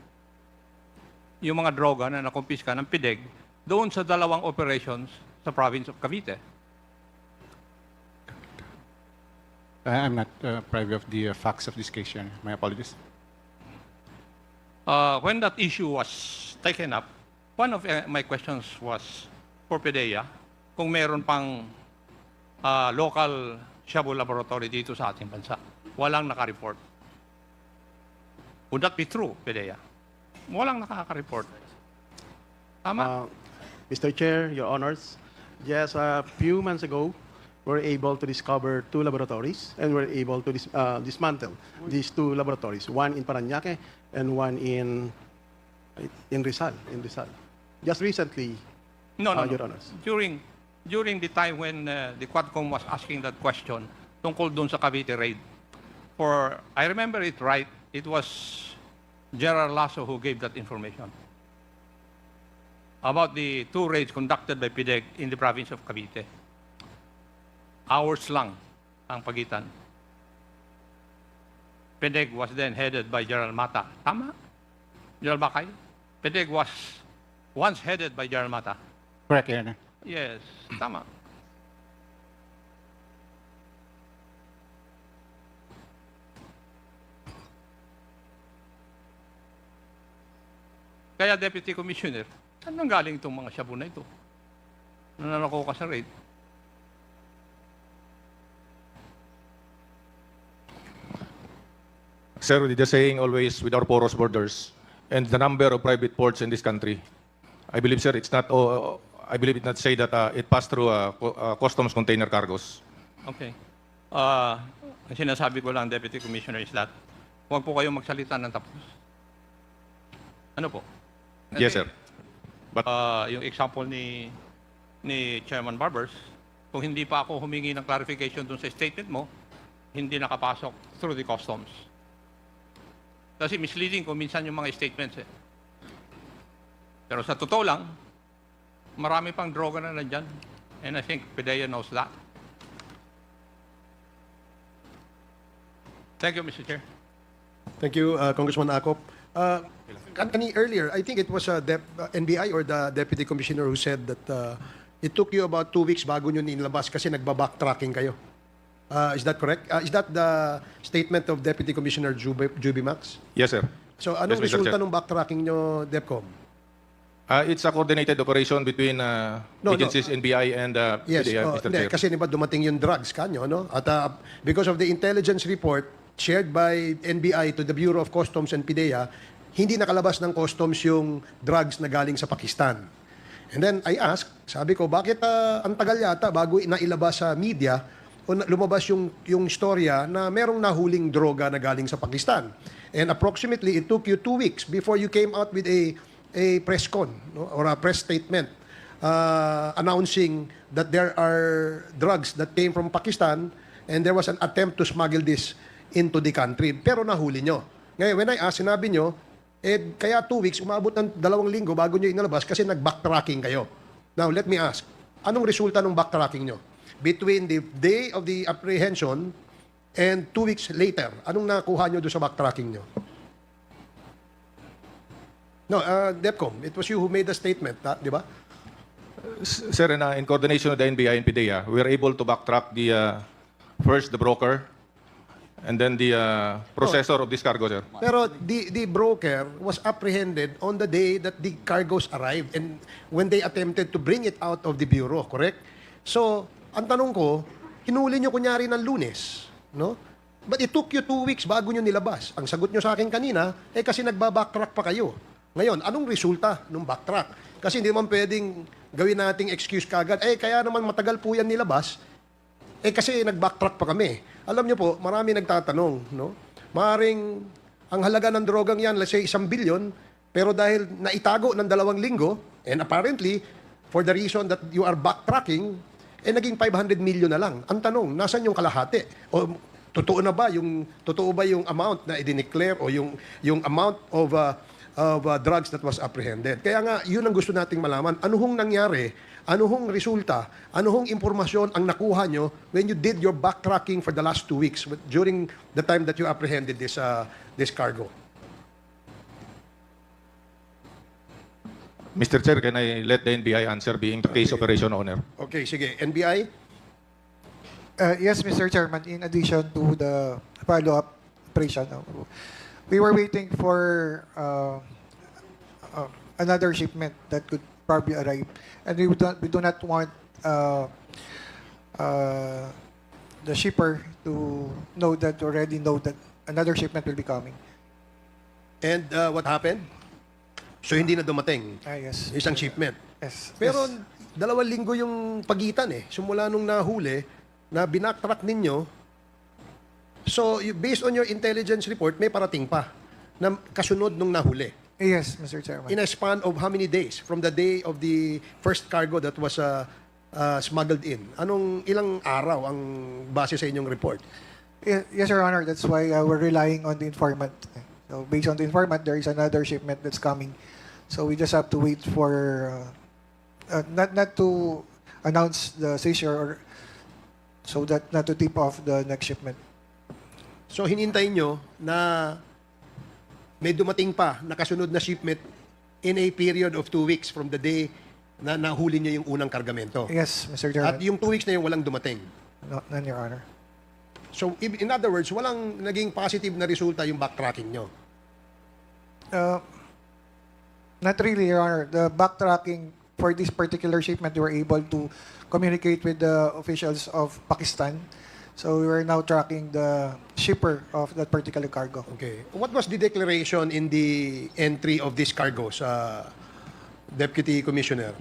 Yung mga droga na nakumpiska ng PIDEG doon sa dalawang operations sa province of Cavite. I'm not privy of the facts of this case, Your Honor. My apologies. When that issue was taken up, one of my questions was for PDEA, kung meron pang local shabu laboratory dito sa ating bansa. Walang naka-report. Would that be true, PDEA? Walang nakaka-report. Tama? Mr. Chair, Your Honors, yes, a few months ago, we were able to discover 2 laboratories, and we were able to dismantle these 2 laboratories, one in Parañaque and one in Rizal. Just recently, No. Your Honors. During the time when the Quadcom was asking that question tungkol doon sa Cavite raid, I remember it right, it was General Lasso who gave that information about the 2 raids conducted by PIDEG in the province of Cavite. Hours lang ang pagitan. PIDEG was then headed by General Mata. Tama? General Bakay? PIDEG was once headed by General Mata. Correct, Your Honor. Yes, tama. Kaya Deputy Commissioner, saan nang galing itong mga shabu na ito? Nananako ka sa rate. Sir, with the saying always with our porous borders and the number of private ports in this country, I believe, sir, it's not. I believe it not say that it passed through customs container cargos. Okay. Ang sinasabi ko lang, Deputy Commissioner, is that huwag po kayong magsalita ng tapos. Ano po? Yes, sir. But Yung example ni Chairman Barbers, kung hindi pa ako humingi ng clarification dun sa statement mo, hindi nakapasok through the customs. Kasi misleading ko minsan yung mga statements eh. Pero sa totoo lang, marami pang droga na nandyan. And I think PDEA knows that. Thank you, Mr. Chair. Thank you, Congressman Akop. Earlier, I think it was NBI or the Deputy Commissioner who said that it took you about 2 weeks bago nyo nilabas kasi nagba-backtracking kayo. Is that correct? Is that the statement of Deputy Commissioner Juby Max? yes, sir. So anong Yes, Mr. resulta Chair. ng backtracking nyo, DepCom? It's a coordinated operation between agencies, NBI and Yes, PDEA, Mr. hindi, Chair. kasi diba dumating yung drugs kanyo, no? At because of the intelligence report shared by NBI to the Bureau of Customs and PIDEA, hindi nakalabas ng customs yung drugs na galing sa Pakistan. And then I asked, sabi ko, bakit ang tagal yata bago nailabas sa media o lumabas yung storya na merong nahuling droga na galing sa Pakistan. And approximately, it took you 2 weeks before you came out with a press con, no? Or a press statement announcing that there are drugs that came from Pakistan and there was an attempt to smuggle this into the country. Pero nahuli nyo. Ngayon, when I asked, sinabi nyo, kaya 2 weeks, umabot ng 2 linggo bago nyo inalabas kasi nag-backtracking kayo. Now, let me ask, anong resulta ng backtracking nyo? Between the day of the apprehension and 2 weeks later, anong nakuha nyo doon sa backtracking nyo? No, DepCom, it was you who made the statement, di ba? Sir, in coordination with the NBI and PIDEA, we were able to backtrack first the broker and then the processor of this cargo, sir. Pero the broker was apprehended on the day that the cargoes arrived and when they attempted to bring it out of the bureau, correct? So, ang tanong ko, hinuli nyo kunyari ng Lunes, no? But it took you 2 weeks bago nyo nilabas. Ang sagot nyo sa akin kanina, kasi nagbabacktrack pa kayo. Ngayon, anong resulta ng backtrack? Kasi hindi naman pwedeng gawin nating excuse kagad, kaya naman matagal po yan nilabas, kasi nag-backtrack pa kami. Alam niyo po, marami nagtatanong, no? Maaring ang halaga ng drogang yan, let's say 1 billion, pero dahil naitago ng 2 linggo, and apparently, for the reason that you are backtracking, naging 500 million na lang. Ang tanong, nasan yung kalahati? O totoo ba yung amount na i-declare o yung amount of drugs that was apprehended? Kaya nga, yun ang gusto nating malaman. Ano hong nangyari? Ano hong resulta? Ano hong impormasyon ang nakuha nyo when you did your backtracking for the last 2 weeks during the time that you apprehended this cargo? Mr. Chair, can I let the NBI answer being the case operation owner? Okay, sige. NBI? Yes, Mr. Chairman, in addition to the follow-up operation, we were waiting for another shipment that could probably arrive, and we do not want the shipper to already know that another shipment will be coming. And what happened? So hindi na dumating. Yes. Isang shipment. Yes. Pero yes. 2 linggo yung pagitan Simula nung nahuli, na binacktrack ninyo. So, based on your intelligence report, may parating pa na kasunod nung nahuli. Yes, Mr. Chairman. In a span of how many days? From the day of the first cargo that was smuggled in. Ilang araw ang base sa inyong report? Yes, Your Honor. That's why we're relying on the informant. So, based on the informant, there is another shipment that's coming. So, we just have to wait for not to announce the seizure or so that not to tip off the next shipment. So, hinintay nyo na may dumating pa na kasunod na shipment in a period of 2 weeks from the day na nahuli nyo yung unang kargamento. Yes, Mr. At Chairman. yung 2 weeks na yun, walang dumating. No, none, Your Honor. So, in other words, walang naging positive na resulta yung backtracking nyo. Not really, Your Honor. The backtracking for this particular shipment, we were able to communicate with the officials of Pakistan. So we are now tracking the shipper of that particular cargo. Okay. What was the declaration in the entry of this cargo, Deputy Commissioner?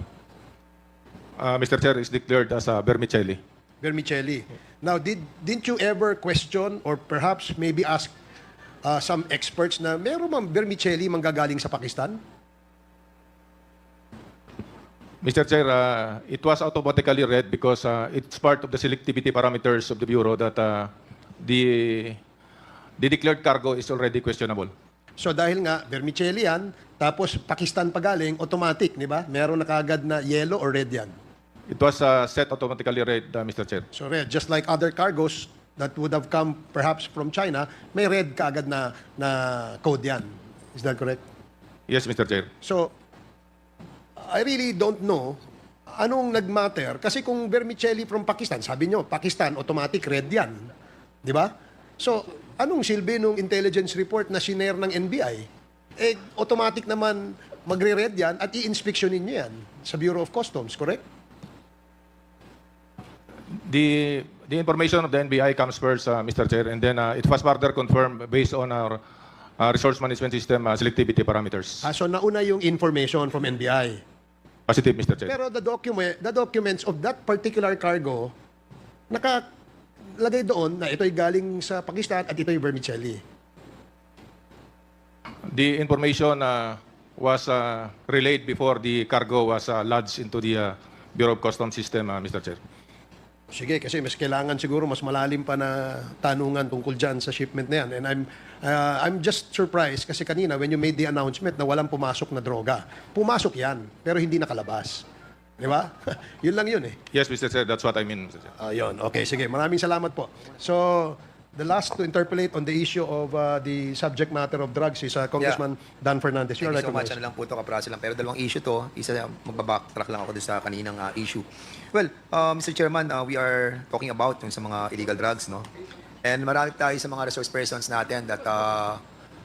Mr. Chair, is declared as vermicelli. Vermicelli. Now, didn't you ever question or perhaps maybe ask some experts na meron bang vermicelli manggagaling sa Pakistan? Mr. Chair, it was automatically read because it's part of the selectivity parameters of the Bureau that the declared cargo is already questionable. So dahil nga vermicelli yan, tapos Pakistan pagaling, automatic, di ba? Meron na kaagad na yellow or red yan. It was set automatically read, Mr. Chair. So red, just like other cargos that would have come perhaps from China, may red kaagad na code yan. Is that correct? Yes, Mr. Chair. So, I really don't know anong nagmatter. Kasi kung vermicelli from Pakistan, sabi nyo, Pakistan, automatic red yan. Di ba? So, anong silbi nung intelligence report na sinare ng NBI? Eh, automatic naman magre-red yan at i-inspeksyonin nyo yan sa Bureau of Customs, correct? The information of the NBI comes first, Mr. Chair, and then it was further confirmed based on our resource management system selectivity parameters. So, nauna yung information from NBI. Positive, Mr. Chair. Pero the documents of that particular cargo, nakalagay doon na ito'y galing sa Pakistan at ito'y vermicelli. The information was relayed before the cargo was lodged into the Bureau of Customs system, Mr. Chair. Sige, kasi mas kailangan siguro mas malalim pa na tanungan tungkol dyan sa shipment na yan. And I'm just surprised kasi kanina when you made the announcement na walang pumasok na droga. Pumasok yan, pero hindi nakalabas. Di ba? Yun lang yun eh. Yes, Mr. Chair, that's what I mean, Mr. Chair. Yun. Okay, sige. Maraming salamat po. So, the last to interpolate on the issue of the subject matter of drugs is Congressman Dan Fernandez. Thank you so much. Ano lang po ito, kapraso lang. Pero dalawang issue to. Isa, magbabacktrack lang ako sa kaninang issue. Well, Mr. Chairman, we are talking about yung sa mga illegal drugs, no? And marami tayo sa mga resource persons natin that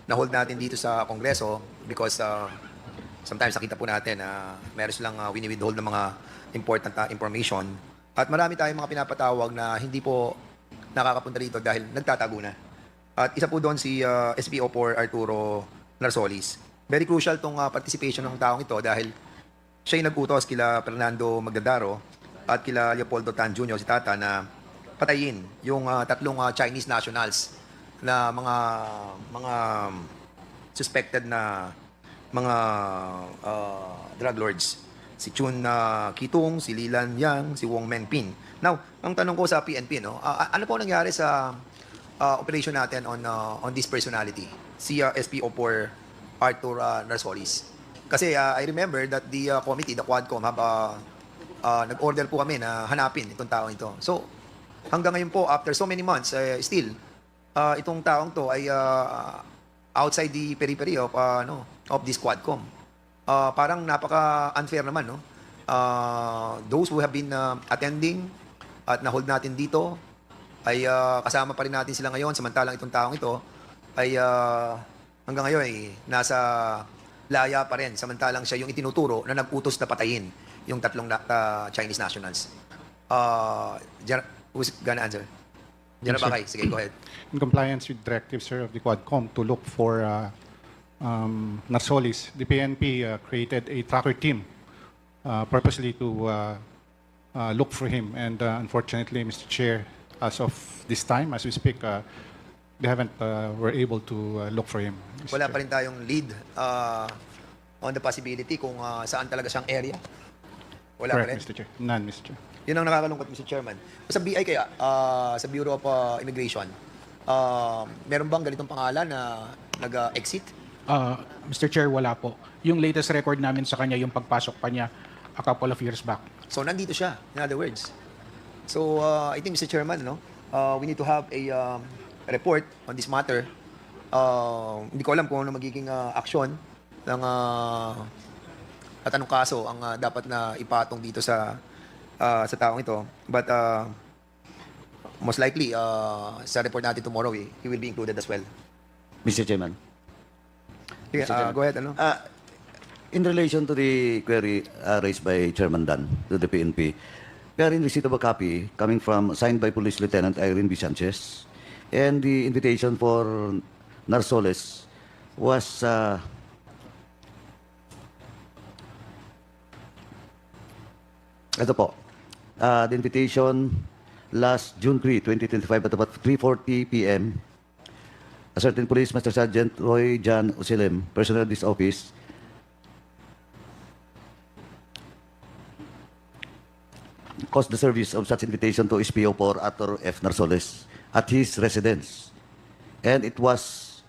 na-hold natin dito sa Kongreso because sometimes nakita po natin na meron silang wini-withhold ng mga important information. At marami tayong mga pinapatawag na hindi po nakakapunta dito dahil nagtatago na. At isa po doon si SPO4 Arturo Narsolis. Very crucial tong participation ng taong ito dahil siya yung nag-utos kila Fernando Magdadaro at kila Leopoldo Tan Jr., si Tata, na patayin yung tatlong Chinese nationals na mga suspected na mga drug lords. Si Chun Kitong, si Lilan Yang, si Wong Menpin. Now, ang tanong ko sa PNP, no, ano po nangyari sa operation natin on this personality, si SPO4 Arthur Narsolis? Kasi I remember that the committee, the Quadcom, nag-order po kami na hanapin itong taong ito. So, hanggang ngayon po, after so many months, still, itong taong to ay outside the periphery of this Quadcom. Parang napaka-unfair naman, no? Those who have been attending at na-hold natin dito ay kasama pa rin natin sila ngayon, samantalang itong taong ito ay hanggang ngayon ay nasa laya pa rin, samantalang siya yung itinuturo na nag-utos na patayin yung tatlong Chinese nationals. Who's gonna answer? General Bakay, sige, go ahead. In compliance with directives, sir, of the Quadcom to look for Narsolis, the PNP created a tracker team purposely to look for him. And unfortunately, Mr. Chair, as of this time, as we speak, they haven't were able to look for him. Mr. Wala Chair. pa rin tayong lead on the possibility kung saan talaga siyang area. Wala pa rin. Correct, Mr. Chair. None, Mr. Chair. Yun ang nakakalungkot, Mr. Chairman. Sa BI kaya, sa Bureau of Immigration, meron bang ganitong pangalan na nag-exit? Mr. Chair, wala po. Yung latest record namin sa kanya, yung pagpasok pa niya a couple of years back. So, nandito siya, in other words. So, I think, Mr. Chairman, no, we need to have a report on this matter. Hindi ko alam kung ano magiging aksyon ng at anong kaso ang dapat na ipatong dito sa taong ito. But most likely, sa report natin tomorrow, he will be included as well. Mr. Chairman. Sige, go ahead. Ano? In relation to the query raised by Chairman Dan to the PNP, we are in receipt of a copy coming from, signed by Police Lieutenant Irene B. Sanchez, and the invitation for Narsoles was ito po, the invitation last June 3, 2025 at about 3:40 p.m. A certain police, Master Sergeant Roy John Usilem, personnel of this office, caused the service of such invitation to SPO4 Arthur F. Narsoles at his residence. And it was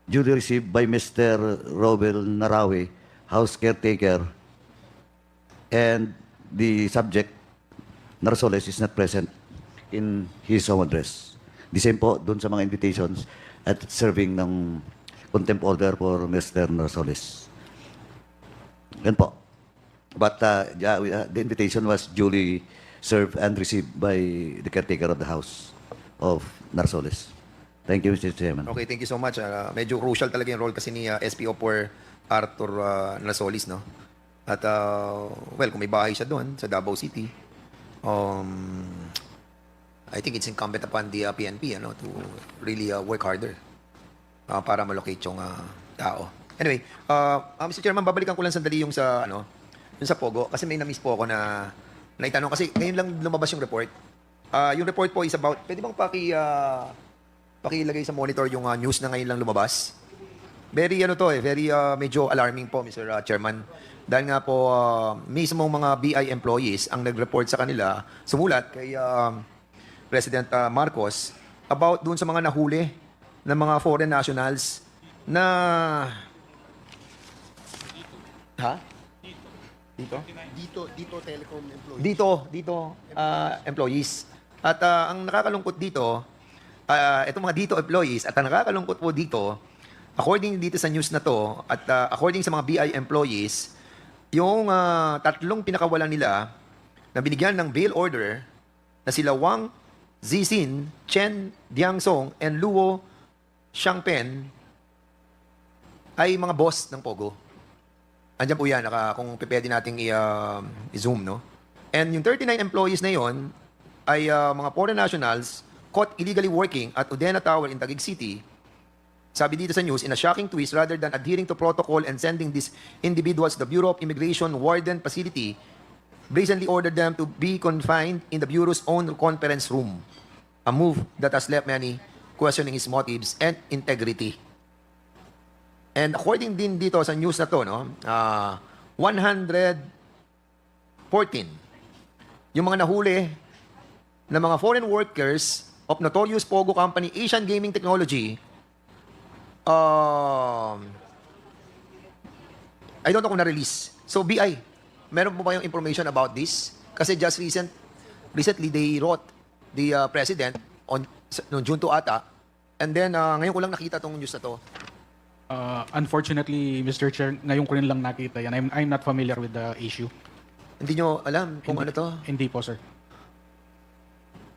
duly received by Mr. Robel Narawe, house caretaker, and the subject, Narsoles, is not present in his home address. The same po dun sa mga invitations at serving ng contempt order for Mr. Narsoles. Yan po. But the invitation was duly served and received by the caretaker of the house of Narsoles. Thank you, Mr. Chairman. Okay, thank you so much. Medyo crucial talaga yung role kasi ni SPO4 Arthur Narsoles, no? At, well, kung may bahay siya doon sa Davao City, I think it's incumbent upon the PNP to really work harder para malocate yung tao. Anyway, Mr. Chairman, babalikan ko lang sandali yung sa, yung sa Pogo, kasi may na-miss po ako na naitanong, kasi ngayon lang lumabas yung report. Yung report po is about, pwede bang pakilagay sa monitor yung news na ngayon lang lumabas? Very, very medyo alarming po, Mr. Chairman. Dahil nga po, mismong mga BI employees ang nag-report sa kanila, sumulat kay President Marcos about dun sa mga nahuli ng mga foreign nationals na... Ha? Dito? Dito telecom employees. Dito, employees. At ang nakakalungkot dito, itong mga dito employees, at ang nakakalungkot po dito, according dito sa news na to, at according sa mga BI employees, yung tatlong pinakawalan nila na binigyan ng bail order na sila Wang Zixin, Chen Diangsong, and Luo Xiangpen ay mga boss ng Pogo. Andiyan po yan, kung pwede nating i-zoom, no? And yung 39 employees na yon ay mga foreign nationals caught illegally working at Udena Tower in Taguig City. Sabi dito sa news, in a shocking twist, rather than adhering to protocol and sending these individuals to the Bureau of Immigration Warden Facility, brazenly ordered them to be confined in the Bureau's own conference room. A move that has left many questioning his motives and integrity. And according din dito sa news na to, 114 yung mga nahuli na mga foreign workers of notorious Pogo company Asian Gaming Technology. I don't know kung na-release. So, BI, meron po ba yung information about this? Kasi just recently, they wrote the president on June 2 ata. And then, ngayon ko lang nakita tong news na to. Unfortunately, Mr. Chair, ngayon ko rin lang nakita yan. I'm not familiar with the issue. Hindi nyo alam kung ano to? Hindi po, sir.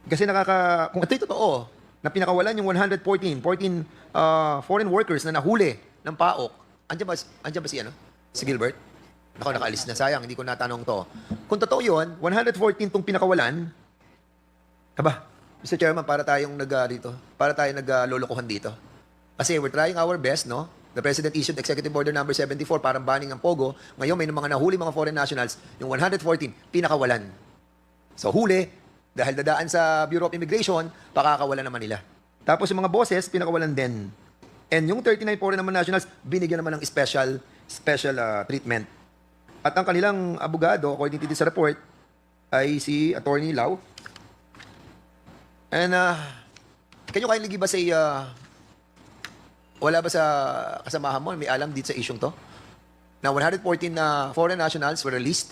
Kasi kung ito'y totoo, na pinakawalan yung 14 foreign workers na nahuli ng PAOK. Andiyan ba si Gilbert? Nakaalis na, sayang, hindi ko natanong to. Kung totoo yun, 114 tong pinakawalan, Mr. Chairman, para tayong naglolokohan dito. Kasi we're trying our best, no? The President issued Executive Order number 74, parang banning ang Pogo. Ngayon, may mga nahuli mga foreign nationals, yung 114, pinakawalan. So, huli, dahil dadaan sa Bureau of Immigration, pakakawalan naman nila. Tapos yung mga bosses, pinakawalan din. And yung 39 foreign naman nationals, binigyan naman ng special treatment. At ang kanilang abogado, according to this report, ay si Attorney Lau. And can you kindly give us wala ba sa kasamahan mo, may alam dito sa isyong to? Na 114 foreign nationals were released?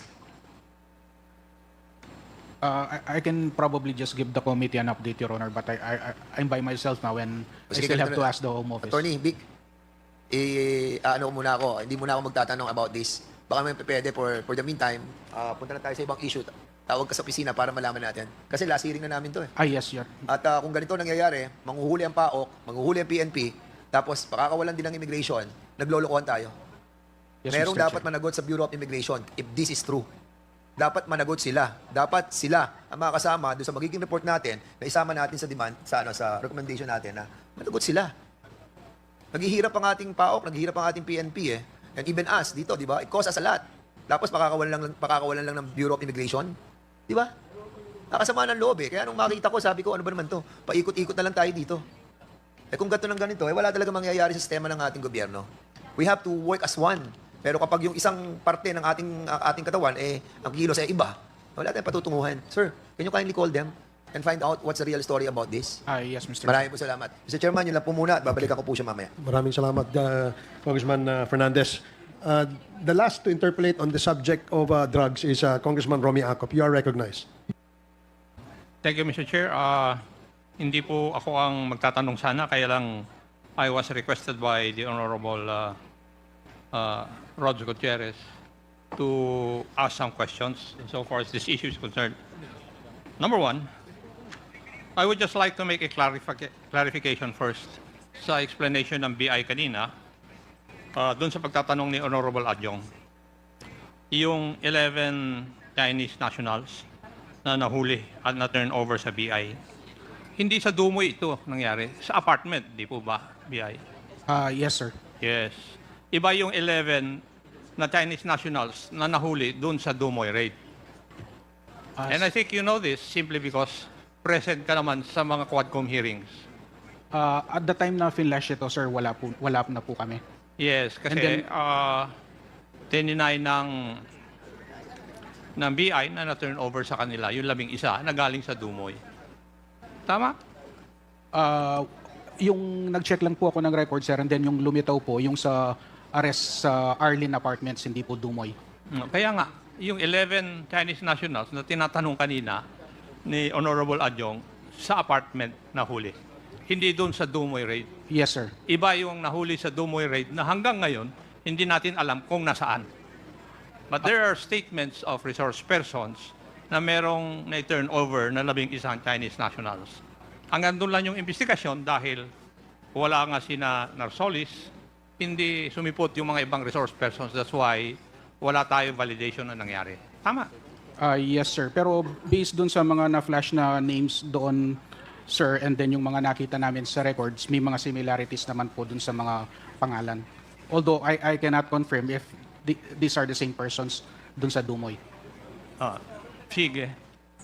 I can probably just give the committee an update, Your Honor, but I'm by myself now and I still have to ask the Home Office. Attorney, Vic, muna ako. Hindi muna ako magtatanong about this. Baka may pwede for the meantime, punta na tayo sa ibang issue. Tawag ka sa opisina para malaman natin. Kasi last hearing na namin to eh. Yes, sir. At kung ganito nangyayari, manghuhuli ang PAOK, manghuhuli ang PNP, tapos pakakawalan din ng immigration, naglolokohan tayo. Yes, Merong Mr. dapat Chair. managot sa Bureau of Immigration if this is true. Dapat managot sila. Dapat sila ang mga kasama doon sa magiging report natin na isama natin sa demand, sa recommendation natin na managot sila. Naghihirap ang ating PAOK, naghihirap ang ating PNP eh. And even us dito, di ba? It costs us a lot. Tapos pakakawalan lang ng Bureau of Immigration. Di ba? Nakasama ng loob eh. Kaya nung makita ko, sabi ko, ano ba naman to? Paikot-ikot na lang tayo dito. Eh kung gato ng ganito, wala talaga mangyayari sa sistema ng ating gobyerno. We have to work as one. Pero kapag yung isang parte ng ating katawan, ang kilos ay iba, wala tayong patutunguhan. Sir, can you kindly call them and find out what's the real story about this? Yes, Mr. Maraming po salamat. Mr. Chairman, yun lang po muna at babalikan ko po siya mamaya. Maraming salamat, Congressman Fernandez. The last to interpolate on the subject of drugs is Congressman Romy Acop. You are recognized. Thank you, Mr. Chair. Hindi po ako ang magtatanong sana, kaya lang I was requested by the Honorable Roger Gutierrez to ask some questions so far as this issue is concerned. Number one, I would just like to make a clarification first sa explanation ng BI kanina doon sa pagtatanong ni Honorable Adjong. Yung 11 Chinese nationals na nahuli at na-turn over sa BI, hindi sa Dumoy ito nangyari. Sa apartment, di po ba, BI? Yes, sir. Yes. Iba yung 11 na Chinese nationals na nahuli doon sa Dumoy raid. And I think you know this simply because present ka naman sa mga Quadcom hearings. At the time na finlash ito, sir, wala na po kami. Yes, kasi And then, tininay ng BI na na-turn over sa kanila, yung 11 na galing sa Dumoy. Tama? Yung nag-check lang po ako ng record, sir, and then yung lumitaw po, yung sa arrest sa Arlene Apartments, hindi po Dumoy. Kaya nga, yung 11 Chinese nationals na tinatanong kanina ni Honorable Adjong sa apartment na huli. Hindi doon sa Dumoy raid. Yes, sir. Iba yung nahuli sa Dumoy raid na hanggang ngayon, hindi natin alam kung nasaan. But there are statements of resource persons na merong na-turn over na 11 Chinese nationals. Hanggang doon lang yung investigasyon dahil wala nga sina Narsolis, hindi sumipot yung mga ibang resource persons. That's why wala tayong validation na nangyari. Tama? Yes, sir. Pero based dun sa mga na-flash na names doon, sir, and then yung mga nakita namin sa records, may mga similarities naman po dun sa mga pangalan. Although I cannot confirm if these are the same persons dun sa Dumoy. Sige.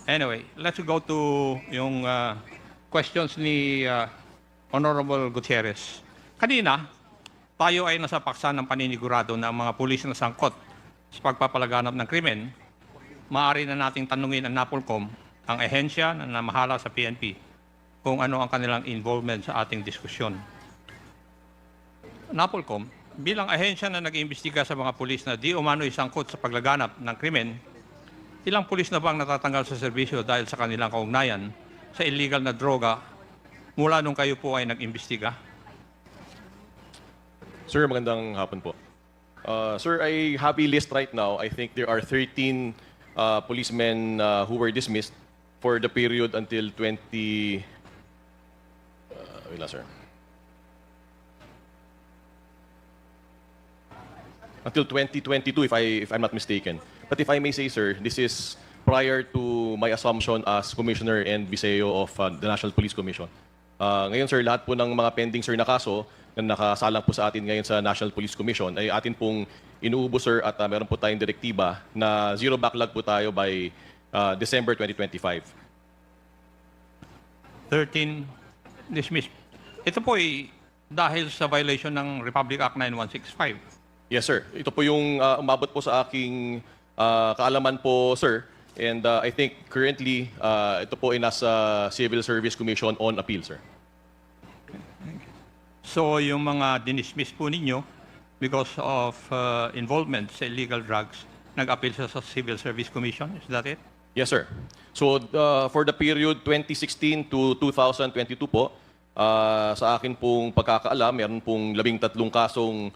Anyway, let's go to yung questions ni Honorable Gutierrez. Kanina, tayo ay nasa paksa ng paninigurado na ang mga pulis na sangkot sa pagpapalaganap ng krimen, maaari na nating tanungin ang NAPOLCOM, ang ehensya na namahala sa PNP, kung ano ang kanilang involvement sa ating diskusyon. NAPOLCOM, bilang ahensya na nag-iimbestiga sa mga pulis na di umano'y sangkot sa paglaganap ng krimen, ilang pulis na bang natatanggal sa serbisyo dahil sa kanilang kaugnayan sa illegal na droga mula nung kayo po ay nag-imbestiga? Sir, magandang hapon po. Sir, I have a list right now. I think there are 13 policemen who were dismissed for the period until wait lang, sir. Until 2022, if I'm not mistaken. But if I may say, sir, this is prior to my assumption as Commissioner and Viseo of the National Police Commission. Ngayon, sir, lahat po ng mga pending, sir, na kaso na nakasalang po sa atin ngayon sa National Police Commission ay atin pong inuubos, sir, at meron po tayong direktiba na zero backlog po tayo by December 2025. 13 dismissed. Ito po ay dahil sa violation ng Republic Act 9165. Yes, sir. Ito po yung umabot po sa aking kaalaman po, sir. And I think currently, ito po ay nasa Civil Service Commission on appeal, sir. So yung mga dinismiss po ninyo because of involvement sa illegal drugs, nag-appeal sa Civil Service Commission, is that it? Yes, sir. So for the period 2016 to 2022 po, sa akin pong pagkakaalam, meron pong 13 kasong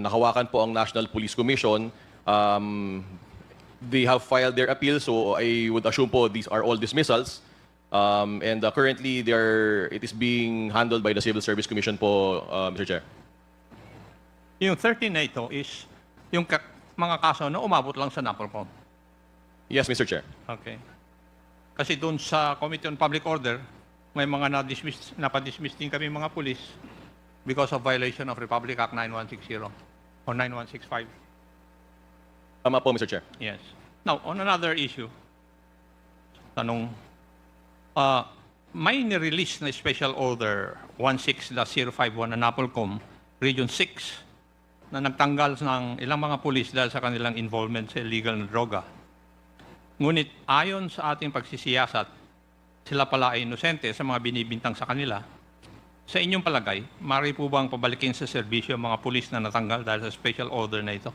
nahawakan po ang National Police Commission. They have filed their appeal, so I would assume po these are all dismissals. And currently, it is being handled by the Civil Service Commission po, Mr. Chair. Yung 13 na ito is yung mga kaso na umabot lang sa NAPOLCOM. Yes, Mr. Chair. Okay. Kasi doon sa Committee on Public Order, may mga napadismiss din kami mga pulis because of violation of Republic Act 9160 or 9165. Tama po, Mr. Chair. Yes. Now, on another issue, tanong, may nirelease na Special Order 16-051 na NAPOLCOM, Region 6, na nagtanggal ng ilang mga pulis dahil sa kanilang involvement sa illegal na droga. Ngunit ayon sa ating pagsisiyasat, sila pala ay inosente sa mga binibintang sa kanila. Sa inyong palagay, maaari po bang pabalikin sa serbisyo ang mga pulis na natanggal dahil sa special order na ito?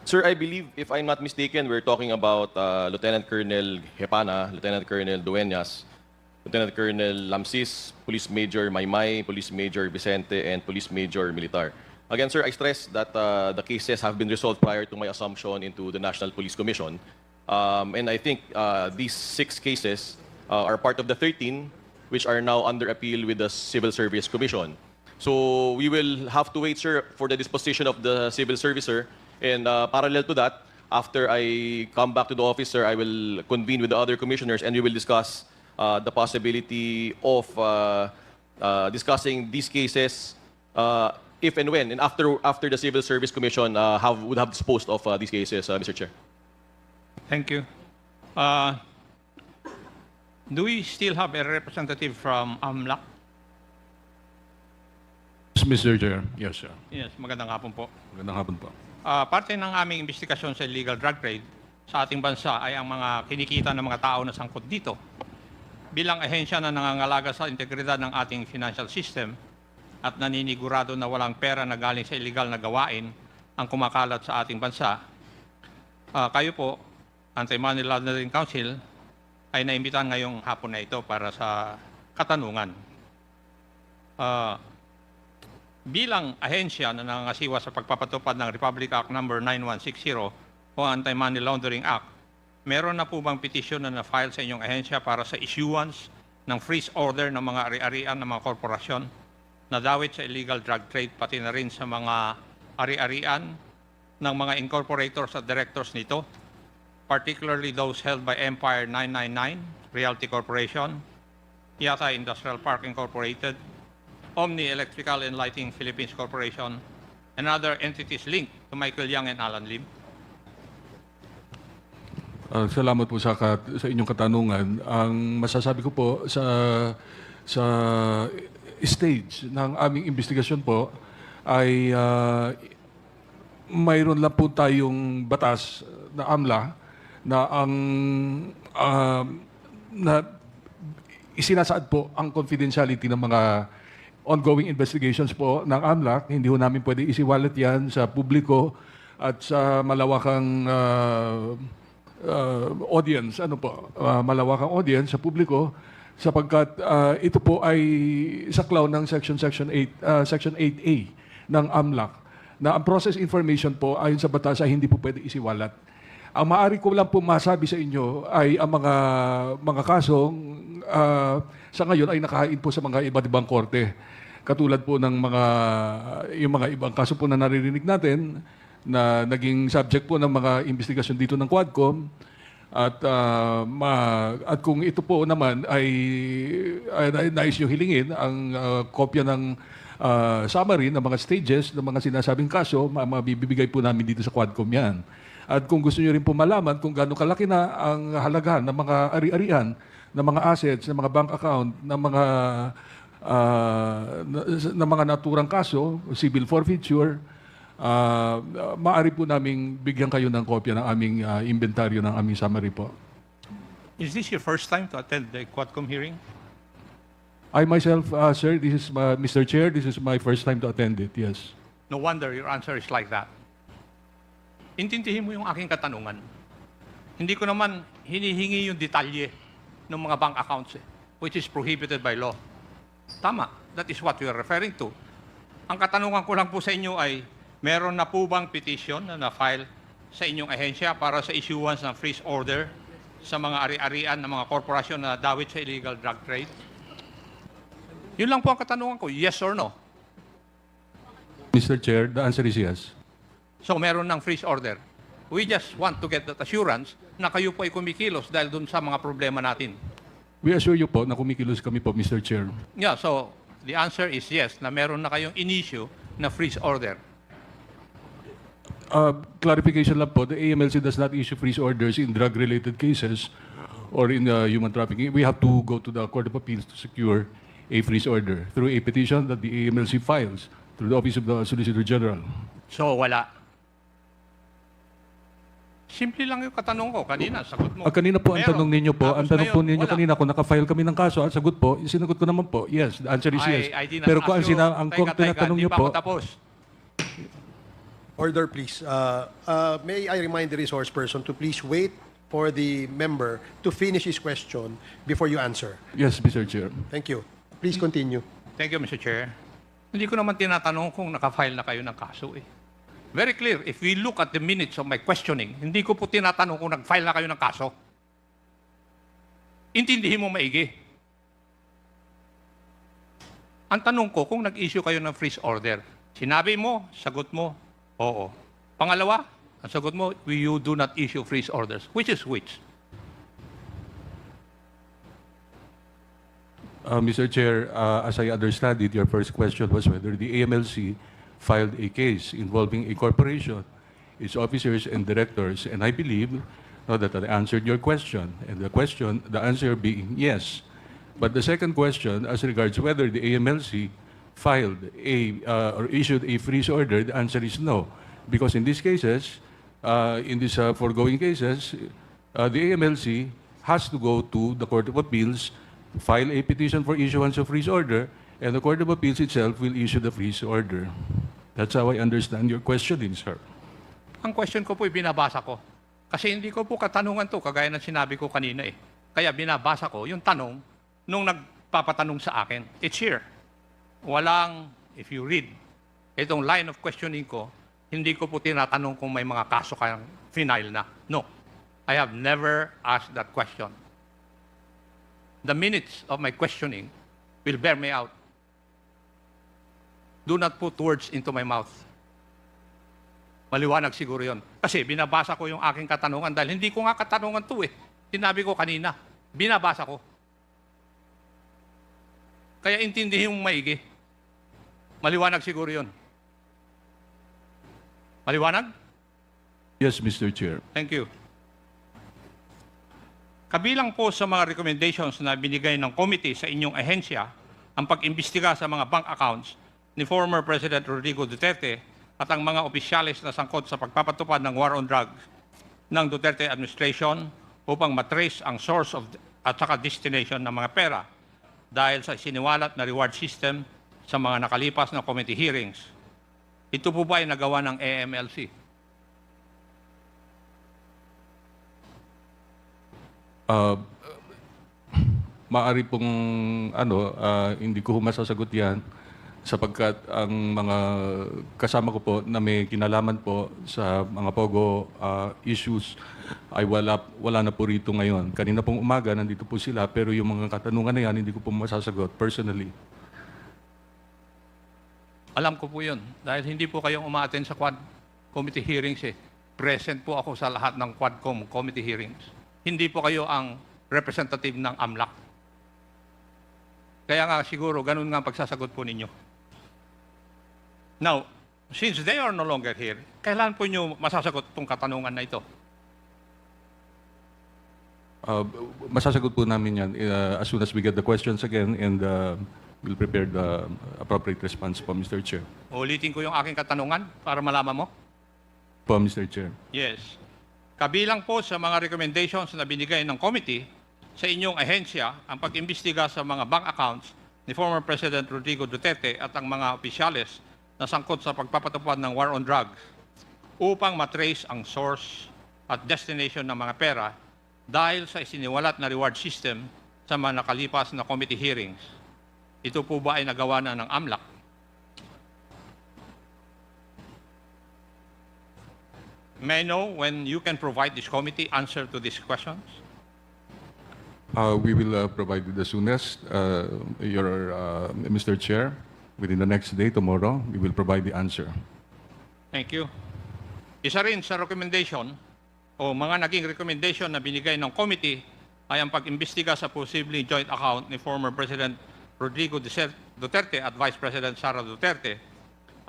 Sir, I believe, if I'm not mistaken, we're talking about Lieutenant Colonel Hepana, Lieutenant Colonel Dueñas, Lieutenant Colonel Lamsis, Police Major Maymay, Police Major Vicente, and Police Major Militar. Again, sir, I stress that the cases have been resolved prior to my assumption into the National Police Commission. And I think these 6 cases are part of the 13 which are now under appeal with the Civil Service Commission. So we will have to wait, sir, for the disposition of the civil service, sir. And parallel to that, after I come back to the office, sir, I will convene with the other commissioners and we will discuss the possibility of discussing these cases if and when, and after the Civil Service Commission would have disposed of these cases, Mr. Chair. Thank you. Do we still have a representative from AMLAC? Mr. Chair. Yes, sir. Yes, magandang hapon po. Magandang hapon po. Parte ng aming investigasyon sa illegal drug trade sa ating bansa ay ang mga kinikita ng mga tao na sangkot dito. Bilang ahensya na nangangalaga sa integridad ng ating financial system at naninigurado na walang pera na galing sa illegal na gawain ang kumakalat sa ating bansa, kayo po, Anti-Money Laundering Council, ay naimbitahan ngayong hapon na ito para sa katanungan. Bilang ahensya na nangangasiwa sa pagpapatupad ng Republic Act No. 9160 o Anti-Money Laundering Act, meron na po bang petisyon na na-file sa inyong ahensya para sa issuance ng freeze order ng mga ari-arian ng mga korporasyon na dawit sa illegal drug trade, pati na rin sa mga ari-arian ng mga incorporators at directors nito, particularly those held by Empire 999, Realty Corporation, TITA Industrial Park Incorporated, Omni Electrical and Lighting Philippines Corporation, and other entities linked to Michael Yang and Alan Lim? Salamat po sa inyong katanungan. Ang masasabi ko po sa stage ng aming investigasyon po ay mayroon lang po tayong batas na AMLA na ang na isinasaad po ang confidentiality ng mga ongoing investigations po ng AMLA. Hindi ho namin pwede isiwalat yan sa publiko at sa malawakang audience, malawakang audience sa publiko, sapagkat ito po ay saklaw ng Section 8A ng AMLAC na ang process information po ayon sa batas ay hindi po pwede isiwalat. Ang maaari ko lang po masabi sa inyo ay ang mga kasong sa ngayon ay nakahain po sa mga iba't ibang korte. Katulad po ng yung mga ibang kaso po na naririnig natin na naging subject po ng mga investigasyon dito ng Quadcom. At kung ito po naman ay nais nyo hilingin ang kopya ng summary ng mga stages ng mga sinasabing kaso, mabibigay po namin dito sa Quadcom yan. At kung gusto nyo rin po malaman kung gaano kalaki na ang halagahan ng mga ari-arian, ng mga assets, ng mga bank account, ng mga naturang kaso, civil forfeiture, maaari po naming bigyan kayo ng kopya ng aming inventaryo ng aming summary po. Is this your first time to attend the Quadcom hearing? I myself, sir, this is Mr. Chair, this is my first time to attend it, yes. No wonder your answer is like that. Intindihin mo yung aking katanungan. Hindi ko naman hinihingi yung detalye ng mga bank accounts, which is prohibited by law. Tama, that is what we are referring to. Ang katanungan ko lang po sa inyo ay, meron na po bang petition na na-file sa inyong ahensya para sa issuance ng freeze order sa mga ari-arian ng mga korporasyon na dawit sa illegal drug trade? Yun lang po ang katanungan ko, yes or no? Mr. Chair, the answer is yes. So meron ng freeze order. We just want to get that assurance na kayo po ay kumikilos dahil dun sa mga problema natin. We assure you po na kumikilos kami po, Mr. Chair. Yeah, so the answer is yes, na meron na kayong in-issue na freeze order. Clarification lang po, the AMLC does not issue freeze orders in drug-related cases or in human trafficking. We have to go to the Court of Appeals to secure a freeze order through a petition that the AMLC files through the Office of the Solicitor General. So wala. Simple lang yung katanong ko. Kanina, sagot mo. Kanina po ang Meron. tanong ninyo po, ang Tapos tanong po ngayon, ninyo wala. kanina kung nakafile kami ng kaso, at sagot po, sinagot ko naman po, yes, the answer is yes. I did not Pero kung ask you. ang kung tinatanong Di niyo pa po, ako tapos. Order, please. May I remind the resource person to please wait for the member to finish his question before you answer. yes, Mr. Chair. Thank you. Please continue. Thank you, Mr. Chair. Hindi ko naman tinatanong kung nakafile na kayo ng kaso eh. Very clear. If we look at the minutes of my questioning, hindi ko po tinatanong kung nag-file na kayo ng kaso. Intindihin mo maigi. Ang tanong ko, kung nag-issue kayo ng freeze order, sinabi mo, sagot mo, oo. Pangalawa, ang sagot mo, you do not issue freeze orders. Which is which? Mr. Chair, as I understand it, your first question was whether the AMLC filed a case involving a corporation, its officers and directors, and I believe that I answered your question, and the answer being yes. But the second question, as regards whether the AMLC filed or issued a freeze order, the answer is no, because in these cases, in these foregoing cases, the AMLC has to go to the Court of Appeals, file a petition for issuance of freeze order, and the Court of Appeals itself will issue the freeze order. That's how I understand your questioning, sir. Ang question ko po, binabasa ko. Kasi hindi ko po katanungan to, kagaya ng sinabi ko kanina eh. Kaya binabasa ko yung tanong nung nagpapatanong sa akin. It's here. Walang, if you read, itong line of questioning ko, hindi ko po tinatanong kung may mga kaso kayang final na. No. I have never asked that question. The minutes of my questioning will bear me out. Do not put words into my mouth. Maliwanag siguro yon. Kasi binabasa ko yung aking katanungan dahil hindi ko nga katanungan to eh. Sinabi ko kanina, binabasa ko. Kaya intindihin mong maigi. Maliwanag siguro yon. Maliwanag? Yes, Mr. Chair. Thank you. Kabilang po sa mga recommendations na binigay ng committee sa inyong ahensya ang pag-imbestiga sa mga bank accounts ni former President Rodrigo Duterte at ang mga opisyalis na sangkot sa pagpapatupad ng war on drugs ng Duterte administration upang matrace ang source of at saka destination ng mga pera dahil sa siniwalat na reward system sa mga nakalipas na committee hearings. Ito po ba ay nagawa ng AMLC? Maari pong hindi ko masasagot yan sapagkat ang mga kasama ko po na may kinalaman po sa mga POGO issues ay wala na po rito ngayon. Kanina pong umaga, nandito po sila, pero yung mga katanungan na yan, hindi ko po masasagot personally. Alam ko po yun. Dahil hindi po kayong umaattend sa Quad Committee hearings eh. Present po ako sa lahat ng Quadcom Committee hearings. Hindi po kayo ang representative ng AMLAC. Kaya nga siguro, ganun nga ang pagsasagot po ninyo. Now, since they are no longer here, kailan po nyo masasagot itong katanungan na ito? Masasagot po namin yan as soon as we get the questions again and we'll prepare the appropriate response po, Mr. Chair. Ulitin ko yung aking katanungan para malaman mo. Po, Mr. Chair. Yes. Kabilang po sa mga recommendations na binigay ng committee sa inyong ahensya ang pag-imbestiga sa mga bank accounts ni former President Rodrigo Duterte at ang mga opisyales na sangkot sa pagpapatupad ng war on drugs upang matrace ang source at destination ng mga pera dahil sa isiniwalat na reward system sa mga nakalipas na committee hearings. Ito po ba ay nagawa na ng AMLAC? May I know when you can provide this committee answer to these questions? We will provide it as soon as, Mr. Chair, within the next day, tomorrow, we will provide the answer. Thank you. Isa rin sa recommendation o mga naging recommendation na binigay ng committee ay ang pag-imbestiga sa posibleng joint account ni former President Rodrigo Duterte at Vice President Sara Duterte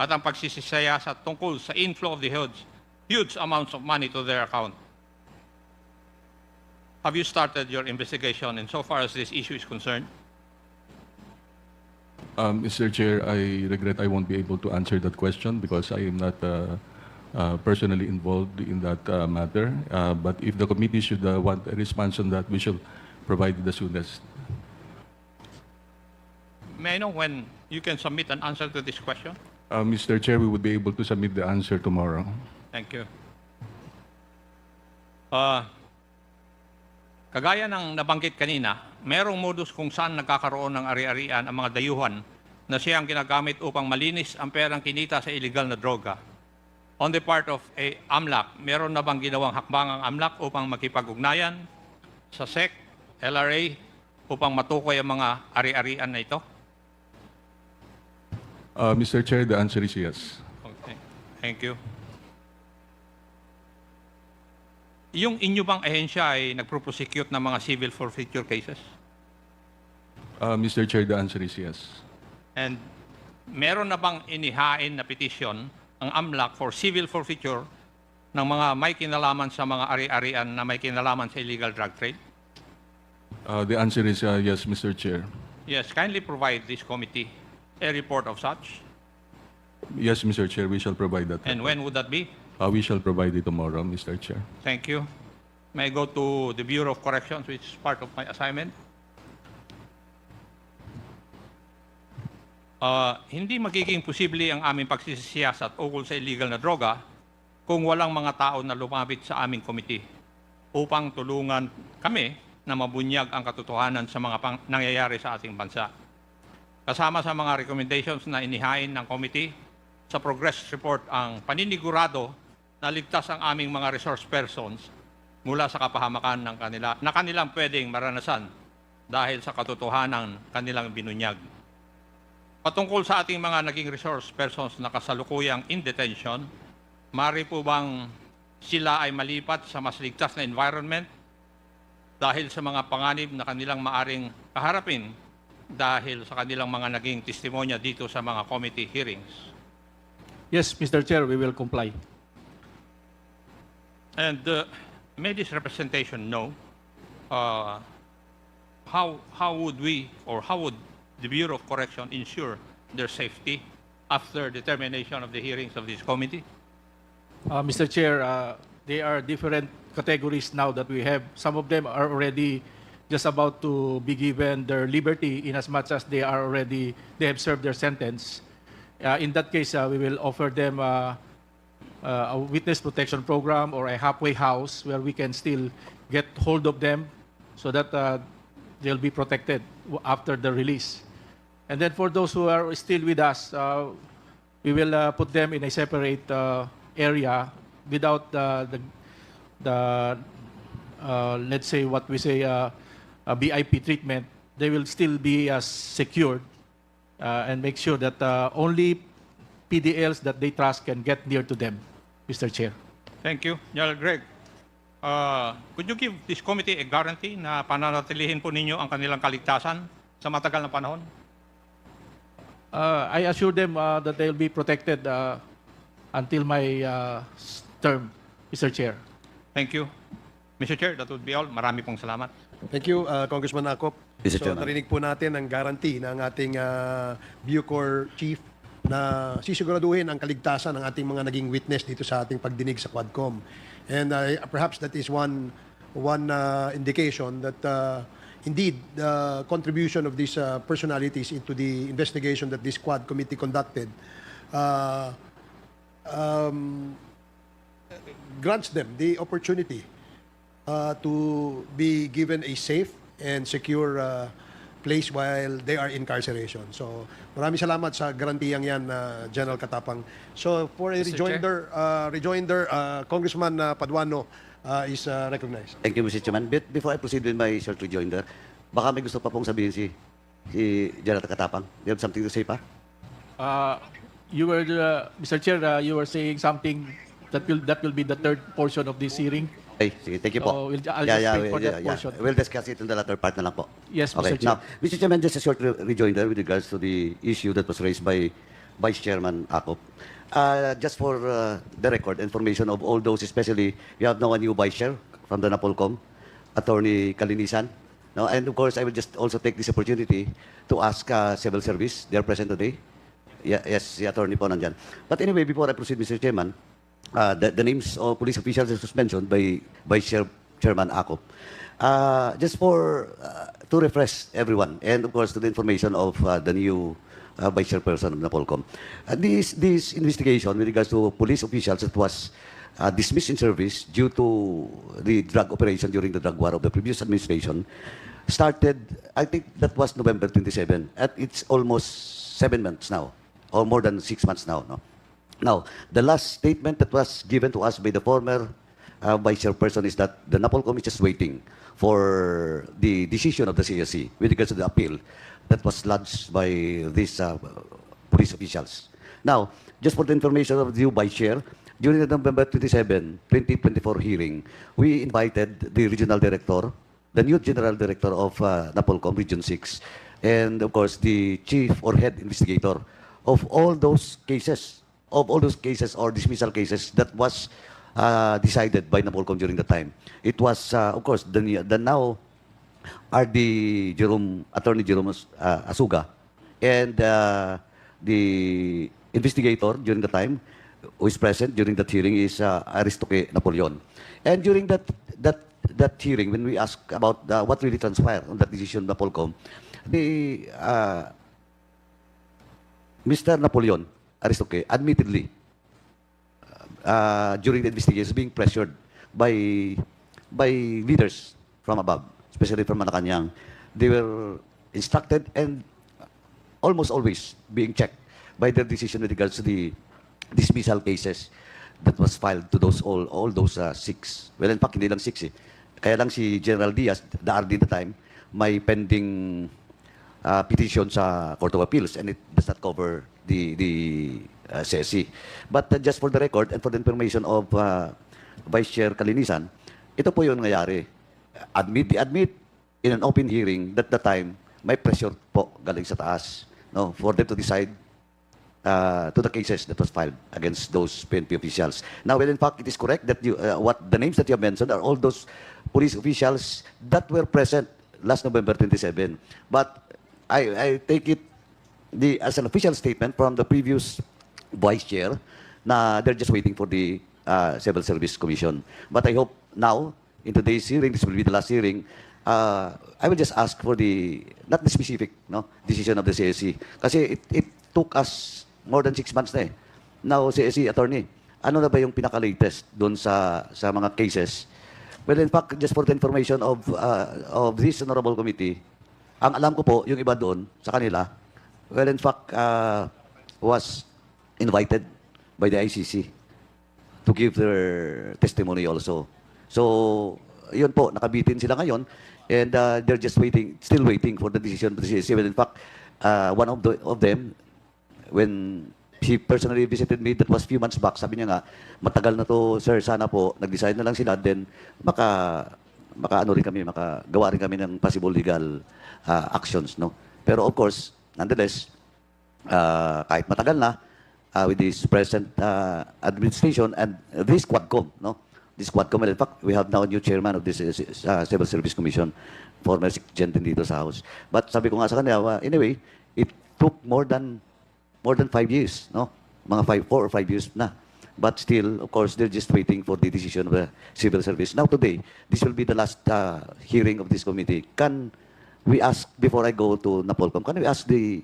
at ang pagsisisaya sa tungkol sa inflow of the huge amounts of money to their account. Have you started your investigation insofar as this issue is concerned? Mr. Chair, I regret I won't be able to answer that question because I am not personally involved in that matter. But if the committee should want a response on that, we shall provide it the soonest. May I know when you can submit an answer to this question? Mr. Chair, we would be able to submit the answer tomorrow. Thank you. Kagaya ng nabanggit kanina, merong modus kung saan nagkakaroon ng ari-arian ang mga dayuhan na siyang ginagamit upang malinis ang perang kinita sa illegal na droga. On the part of AMLAC, meron na bang ginawang hakbang ang AMLAC upang makipag-ugnayan sa SEC, LRA, upang matukoy ang mga ari-arian na ito? Mr. Chair, the answer is yes. Okay. Thank you. Yung inyo bang ahensya ay nagpro-prosecute ng mga civil forfeiture cases? Mr. Chair, the answer is yes. And meron na bang inihain na petition ang AMLAC for civil forfeiture ng mga may kinalaman sa mga ari-arian na may kinalaman sa illegal drug trade? The answer is yes, Mr. Chair. Yes, kindly provide this committee a report of such. Yes, Mr. Chair, we shall provide that. And when would that be? We shall provide it tomorrow, Mr. Chair. Thank you. May I go to the Bureau of Corrections, which is part of my assignment? Hindi magiging posible ang aming pagsisiyasat ukol sa illegal na droga kung walang mga tao na lumapit sa aming committee upang tulungan kami na mabunyag ang katotohanan sa mga nangyayari sa ating bansa. Kasama sa mga recommendations na inihain ng committee, sa progress report ang paninigurado na ligtas ang aming mga resource persons mula sa kapahamakan ng kanilang pwedeng maranasan dahil sa katotohanan kanilang binunyag. Patungkol sa ating mga naging resource persons na kasalukuyang in detention, maaari po bang sila ay malipat sa mas ligtas na environment dahil sa mga panganib na kanilang maaring kaharapin dahil sa kanilang mga naging testimonya dito sa mga committee hearings? Yes, Mr. Chair, we will comply. And may this representation know how would we or how would the Bureau of Correction ensure their safety after the termination of the hearings of this committee? Mr. Chair, they are different categories now that we have. Some of them are already just about to be given their liberty in as much as they have served their sentence. In that case, we will offer them a witness protection program or a halfway house where we can still get hold of them so that they'll be protected after the release. And then for those who are still with us, we will put them in a separate area without let's say what we say, a BIP treatment. They will still be secured and make sure that only PDLs that they trust can get near to them, Mr. Chair. Thank you. General Greg, could you give this committee a guarantee na pananatilihin po ninyo ang kanilang kaligtasan sa matagal na panahon? I assure them that they will be protected until my term, Mr. Chair. Thank you. Mr. Chair, that would be all. Marami pong salamat. Thank you, Congressman Acop. Mr. So, Chairman. narinig po natin ang guarantee ng ating Bucor Chief na sisiguraduhin ang kaligtasan ng ating mga naging witness dito sa ating pagdinig sa Quadcom. And perhaps that is one indication that indeed the contribution of these personalities into the investigation that this Quad Committee conducted grants them the opportunity to be given a safe and secure place while they are in incarceration. So, maraming salamat sa garantiyang yan, General Katapang. So, for a rejoinder, Congressman Paduano is recognized. Thank you, Mr. Chairman. But before I proceed with my short rejoinder, baka may gusto pa pong sabihin si General Katapang. You have something to say pa? You were, Mr. Chair, you were saying something That will be the third portion of this hearing. Okay, sige, thank you po. So, I'll just wait for that portion. We'll discuss it in the latter part na lang po. Yes, Okay. Mr. Chair. Now, Mr. Chairman, just a short rejoinder with regards to the issue that was raised by Vice Chairman Akop. Just for the record, information of all those, especially, we have now a new Vice Chair from the NAPOLCOM, Attorney Kalinisan. Now, and of course, I will just also take this opportunity to ask Civil Service. They are present today. Yeah, yes, the attorney po nandyan. But anyway, before I proceed, Mr. Chairman, the names of police officials was mentioned by Chairman Akop. Just for to refresh everyone, and of course to the information of the new Vice Chairperson of NAPOLCOM. This investigation with regards to police officials that was dismissed in service due to the drug operation during the drug war of the previous administration started, I think that was November 27, and it's almost 7 months now, or more than 6 months now. No? Now, the last statement that was given to us by the former Vice Chairperson is that the NAPOLCOM is just waiting for the decision of the CSC with regards to the appeal that was lodged by these police officials. Now, just for the information of you, Vice Chair, during the November 27, 2024 hearing, we invited the regional director, the new general director of NAPOLCOM Region 6, and of course the chief or head investigator of all those cases, or dismissal cases that was decided by NAPOLCOM during the time. It was, of course, the now RD Attorney Jerome Asuga, and the investigator during the time who is present during that hearing is Aristoke Napoleon. And during that hearing, when we asked about what really transpired on that decision of NAPOLCOM, the Mr. Napoleon Aristoke admittedly during the investigation being pressured by leaders from above, especially from Malacanang. They were instructed and almost always being checked by their decision with regards to the dismissal cases that was filed to those all those 6. Well, in fact, hindi lang 6 eh. Kaya lang si General Diaz, the RD at the time, may pending petition sa Court of Appeals, and it does not cover the CSC. But just for the record and for the information of Vice Chair Kalinisan, ito po yung nangyayari. Admit in an open hearing that the time may pressure po galing sa taas, no, for them to decide to the cases that was filed against those PNP officials. Now, well, in fact, it is correct that what the names that you have mentioned are all those police officials that were present last November 27. But I take it as an official statement from the previous Vice Chair na they're just waiting for the Civil Service Commission. But I hope now, in today's hearing, this will be the last hearing, I will just ask for not the specific decision of the CSC. Kasi it took us more than 6 months na eh. Now, CSC attorney, ano na ba yung pinaka-latest doon sa mga cases? Well, in fact, just for the information of this honorable committee, ang alam ko po, yung iba doon sa kanila, well, in fact, was invited by the ICC to give their testimony also. So, yun po, nakabitin sila ngayon, and they're just still waiting for the decision of the CSC. Well, in fact, one of them, when he personally visited me, that was few months back, sabi niya nga, matagal na to, sir, sana po, nag-decide na lang sila, then makaano rin kami, makagawa rin kami ng possible legal actions, no? Pero of course, nonetheless, kahit matagal na, with this present administration and this Quadcom, no? This Quadcom, in fact, we have now a new chairman of this Civil Service Commission, former secretary dito sa House. But sabi ko nga sa kanya, anyway, it took more than 5 years, no? Mga 4 or 5 years na. But still, of course, they're just waiting for the decision of the Civil Service. Now today, this will be the last hearing of this committee. Can we ask, before I go to NAPOLCOM, can we ask the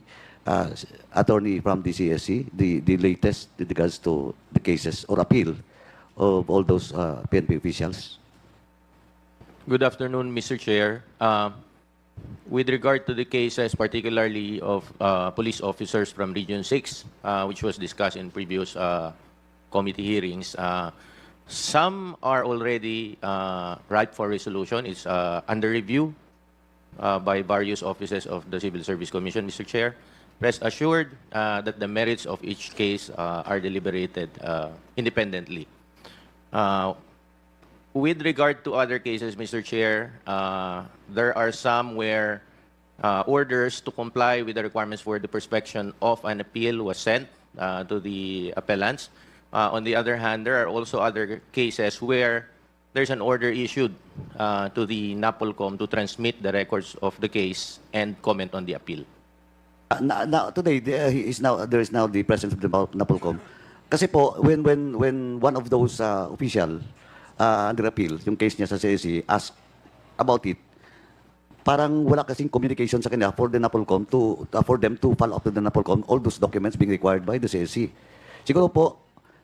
attorney from the CSC, the latest with regards to the cases or appeal of all those PNP officials? Good afternoon, Mr. Chair. With regard to the cases, particularly of police officers from Region 6, which was discussed in previous committee hearings, some are already ripe for resolution. It's under review by various offices of the Civil Service Commission, Mr. Chair. Rest assured that the merits of each case are deliberated independently. With regard to other cases, Mr. Chair, there are some where orders to comply with the requirements for the perspection of an appeal was sent to the appellants. On the other hand, there are also other cases where there's an order issued to the NAPOLCOM to transmit the records of the case and comment on the appeal. Now, today, there is now the presence of the NAPOLCOM. Kasi po, when one of those official under appeal, yung case niya sa CSE, asked about it, parang wala kasing communication sa kanya for the NAPOLCOM for them to follow up to the NAPOLCOM all those documents being required by the CSE. Siguro po,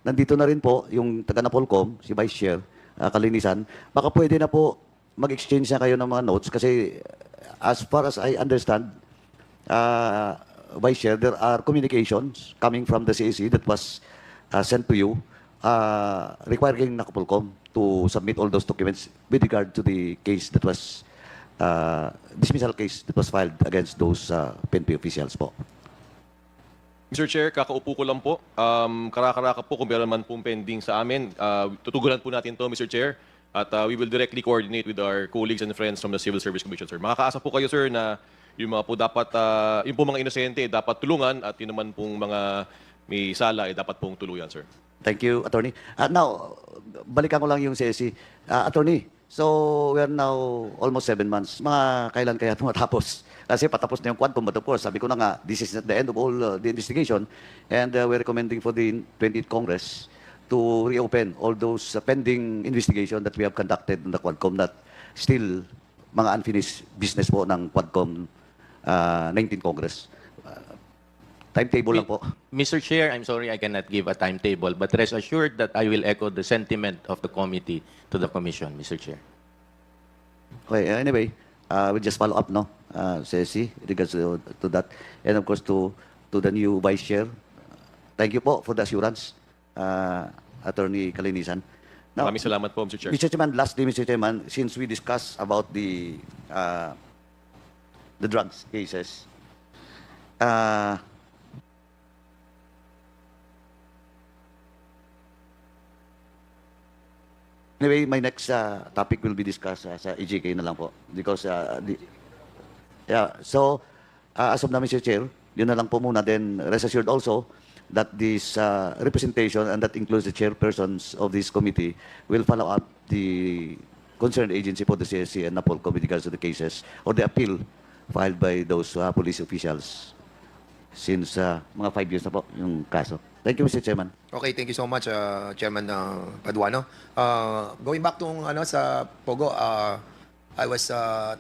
nandito na rin po yung taga-NAPOLCOM, si Vice Chair, Kalinisan, baka pwede na po mag-exchange na kayo ng mga notes kasi as far as I understand, Vice Chair, there are communications coming from the CSE that was sent to you requiring NAPOLCOM to submit all those documents with regard to the case that was dismissal case that was filed against those PNP officials po. Mr. Chair, kakaupo ko lang po. Karaka-raka po kung meron man pong pending sa amin. Tutugunan po natin to, Mr. Chair. At we will directly coordinate with our colleagues and friends from the Civil Service Commission, sir. Makakaasa po kayo, sir, na yung mga po dapat, yung po mga inosente dapat tulungan at yun naman pong mga may sala dapat pong tuluyan, sir. Thank you, Attorney. Now, balikan ko lang yung CSE. Attorney, so we are now almost 7 months. Mga kailan kaya tumatapos? Kasi patapos na yung quantum, but of course, sabi ko na nga, this is not the end of all the investigation. And we're recommending for the 20th Congress to reopen all those pending investigation that we have conducted in the Quadcom that still mga unfinished business po ng Quadcom 19th Congress. Timetable lang po. Mr. Chair, I'm sorry I cannot give a timetable, but rest assured that I will echo the sentiment of the committee to the Commission, Mr. Chair. Okay, anyway, we'll just follow up, no? CSE, regards to that. And of course, to the new Vice Chair, thank you po for the assurance, Attorney Kalinisan. Now, Maraming salamat po, Mr. Chair. Mr. Chairman, lastly, Mr. Chairman, since we discussed about the drugs cases, anyway, my next topic will be discussed sa EJK na lang po. Because, so, as of now, Mr. Chair, yun na lang po muna. Then, rest assured also that this representation, and that includes the chairpersons of this committee, will follow up the concerned agency for the CSC and NAPOLCOM with regards to the cases or the appeal filed by those police officials since mga 5 years na po yung kaso. Thank you, Mr. Chairman. Okay, thank you so much, Chairman Paduano. Going back to sa Pogo, I was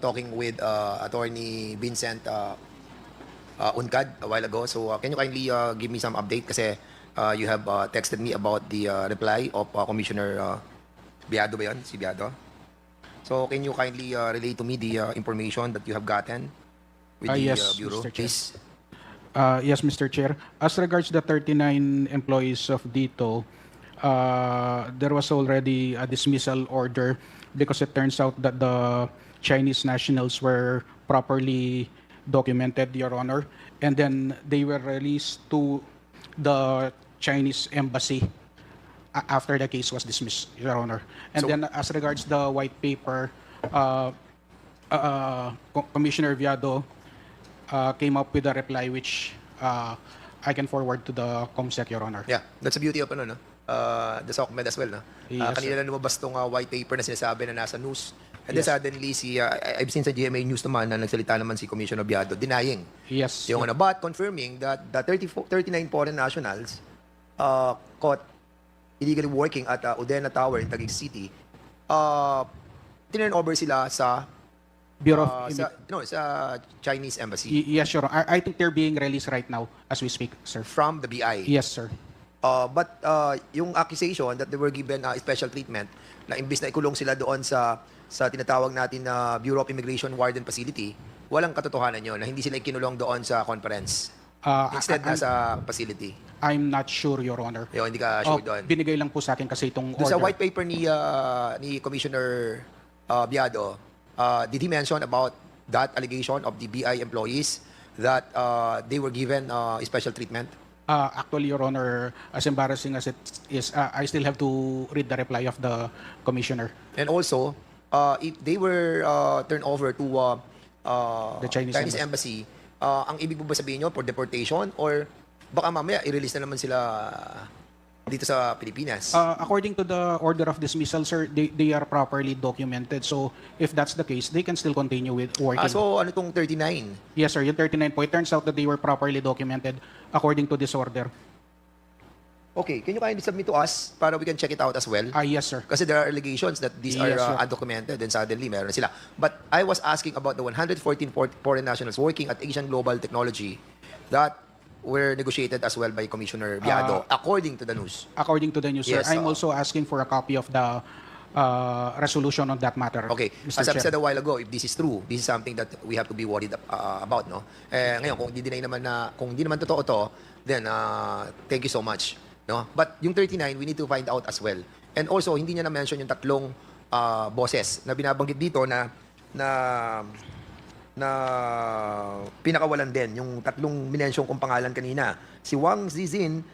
talking with Attorney Vincent Uncad a while ago. So can you kindly give me some update? Kasi you have texted me about the reply of Commissioner Biado ba yun? Si Biado? So can you kindly relay to me the information that you have gotten with the yes, Bureau? Mr. Chair. Please. Yes, Mr. Chair. As regards the 39 employees of DITO, there was already a dismissal order because it turns out that the Chinese nationals were properly documented, Your Honor, and then they were released to the Chinese embassy after the case was dismissed, Your Honor. And So- then as regards the white paper, Commissioner Viado came up with a reply which I can forward to the COMSEC, Your Honor. Yeah, that's the beauty of the SOCMED as well. No? Yes, Kanina sir. lang lumabas tong white paper na sinasabi na nasa news. And Yes. then suddenly, I've seen sa GMA News naman na nagsalita naman si Commissioner Biado denying. Yes. Yung but confirming that the 39 foreign nationals caught illegally working at Udena Tower in Taguig City, tinurn over sila sa Bureau of sa Chinese embassy Yes, Your Honor. I think they're being released right now as we speak, sir. from the BI. Yes, sir. But yung accusation that they were given special treatment na imbis na ikulong sila doon sa tinatawag natin na Bureau of Immigration Warden Facility, walang katotohanan yon na hindi sila ikinulong doon sa conference. Instead, nasa facility. I'm not sure, Your Honor. Yo, hindi ka sure doon. Binigay lang po sa akin kasi itong Doon order. sa white paper ni Commissioner Biado, did he mention about that allegation of the BI employees that they were given special treatment? Actually, Your Honor, as embarrassing as it is, I still have to read the reply of the Commissioner. And also, if they were turned over to The Chinese Embassy, ang ibig po ba sabihin nyo for deportation or baka mamaya i-release na naman sila dito sa Pilipinas? According to the order of dismissal, sir, they are properly documented. So if that's the case, they can still continue with working. So ano tong 39? Yes, sir. Yung 39 po, it turns out that they were properly documented according to this order. Okay, can you kindly submit to us para we can check it out as well? Yes, sir. Kasi there are allegations that these Yes, are sir. undocumented and suddenly meron na sila. But I was asking about the 114 foreign nationals working at Asian Global Technology that were negotiated as well by Commissioner Biado, according to the news. According to the news, Yes, sir. I'm also asking for a copy of the resolution on that matter. Okay, Mr. as I've Chair. said a while ago, if this is true, this is something that we have to be worried about, no? Ngayon, kung hindi naman totoo to, then thank you so much, no? But yung 39, we need to find out as well. And also, hindi niya na-mention yung tatlong bosses na binabanggit dito na pinakawalan din, yung tatlong minensyong kong pangalan kanina. Si Wang Zizin,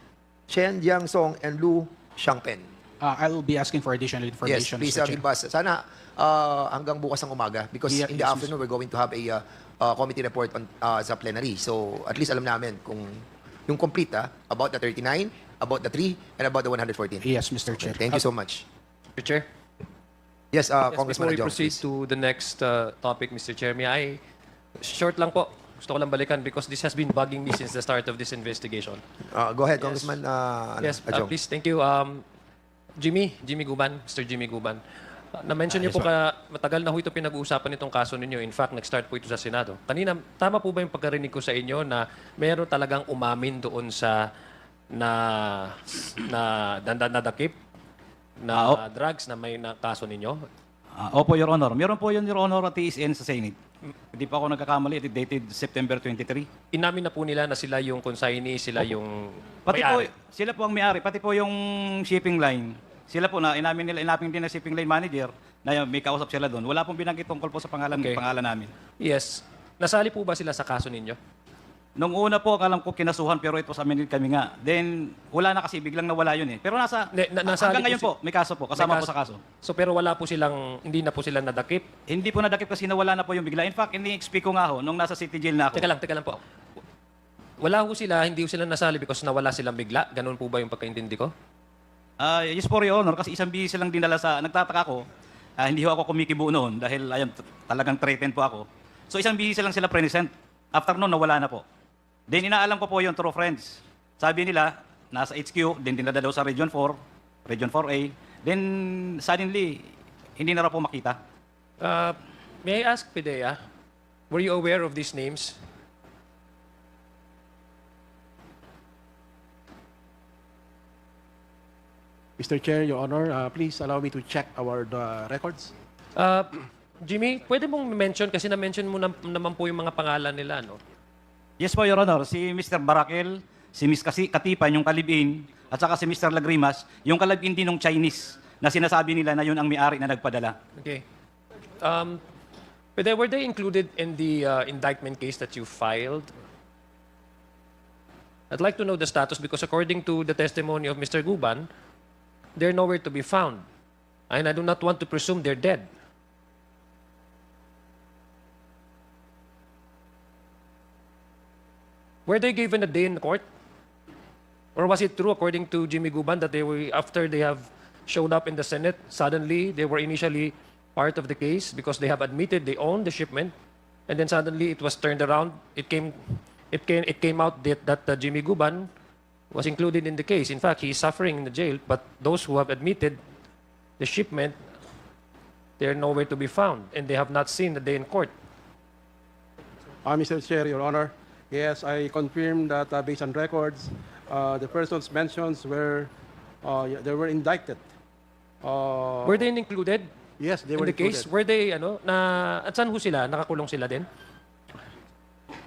Chen Jiangsong, and Lu Shangpen. I'll be asking for additional Yes, information, please Mr. Chair. give us. Sana hanggang bukas ng umaga because Yeah, in the yes, afternoon we're going to have a committee report on, sa plenary. So at least alam namin kung yung complete about the 39, about the 3, and about the 114. Yes, Mr. Chair. Thank you so much. Mr. Chair? Yes, Yes, Congressman before we Adjong, proceed please. to the next topic, Mr. Chair, may I, short lang po, gusto ko lang balikan because this has been bugging me since the start of this investigation. Go ahead, Yes. Congressman Yes, Adjong. please, thank you. Jimmy Guban, Mr. Jimmy Guban. Na-mention niyo po matagal na ho ito pinag-uusapan itong kaso ninyo. In fact, nag-start po ito sa Senado. Kanina, tama po ba yung pagkarinig ko sa inyo na meron talagang umamin doon sa nadakip na drugs na may na kaso ninyo? Opo, Your Honor. Meron po yun, Your Honor, at TSN sa Senate. Hindi pa ako nagkakamali. It dated September 23. Inamin na po nila na sila yung consignee, sila yung Pati po, may-ari. sila po ang may-ari. Pati po yung shipping line. Sila po na, inamin din na shipping line manager na may kausap sila doon. Wala pong binanggit tungkol po sa pangalan namin. Yes. Nasali po ba sila sa kaso ninyo? Nung una po, alam ko kinasuhan pero ito sa amin kami nga. Then, wala na kasi, biglang nawala yun eh. Pero nasali hanggang ngayon po po, may kaso po, kasama po sa kaso. So pero wala po silang, hindi na po sila nadakip? Hindi po nadakip kasi nawala na po yung bigla. In fact, ini-expect ko nga ho, nung nasa city jail na ako. Teka lang po. Wala ho sila, hindi ho sila nasali because nawala silang bigla? Ganun po ba yung pagkaintindi ko? Yes, for your honor, kasi isang bihis lang dinala sa, nagtataka ko, hindi ho ako kumikibo noon dahil ayun, talagang threatened po ako. So isang bihis lang sila present. After noon, nawala na po. Then inaalam ko po yun through friends. Sabi nila, nasa HQ, then dinala daw sa Region 4, Region 4A. Then suddenly, hindi na raw po makita. May I ask, Pidea, were you aware of these names? Mr. Chair, Your Honor, please allow me to check our records. Jimmy, pwede mong mention kasi na-mention mo naman po yung mga pangalan nila, no? Yes po, Your Honor. Si Mr. Barakel, si Miss Katipan, yung kalibin, at saka si Mr. Lagrimas, yung kalibin din ng Chinese na sinasabi nila na yun ang may-ari na nagpadala. Okay. But were they included in the indictment case that you filed? I'd like to know the status because according to the testimony of Mr. Guban, they're nowhere to be found. And I do not want to presume they're dead. Were they given a day in court? Or was it true, according to Jimmy Guban, that they were, after they have showed up in the Senate, suddenly they were initially part of the case because they have admitted they owned the shipment, and then suddenly it was turned around. It came out that Jimmy Guban was included in the case. In fact, he is suffering in the jail, but those who have admitted the shipment, they're nowhere to be found, and they have not seen the day in court. Mr. Chair, Your Honor, yes, I confirm that based on records, the persons mentioned they were indicted. Were they included? Yes, they in were the included. case? Were they, at saan ho sila? Nakakulong sila din?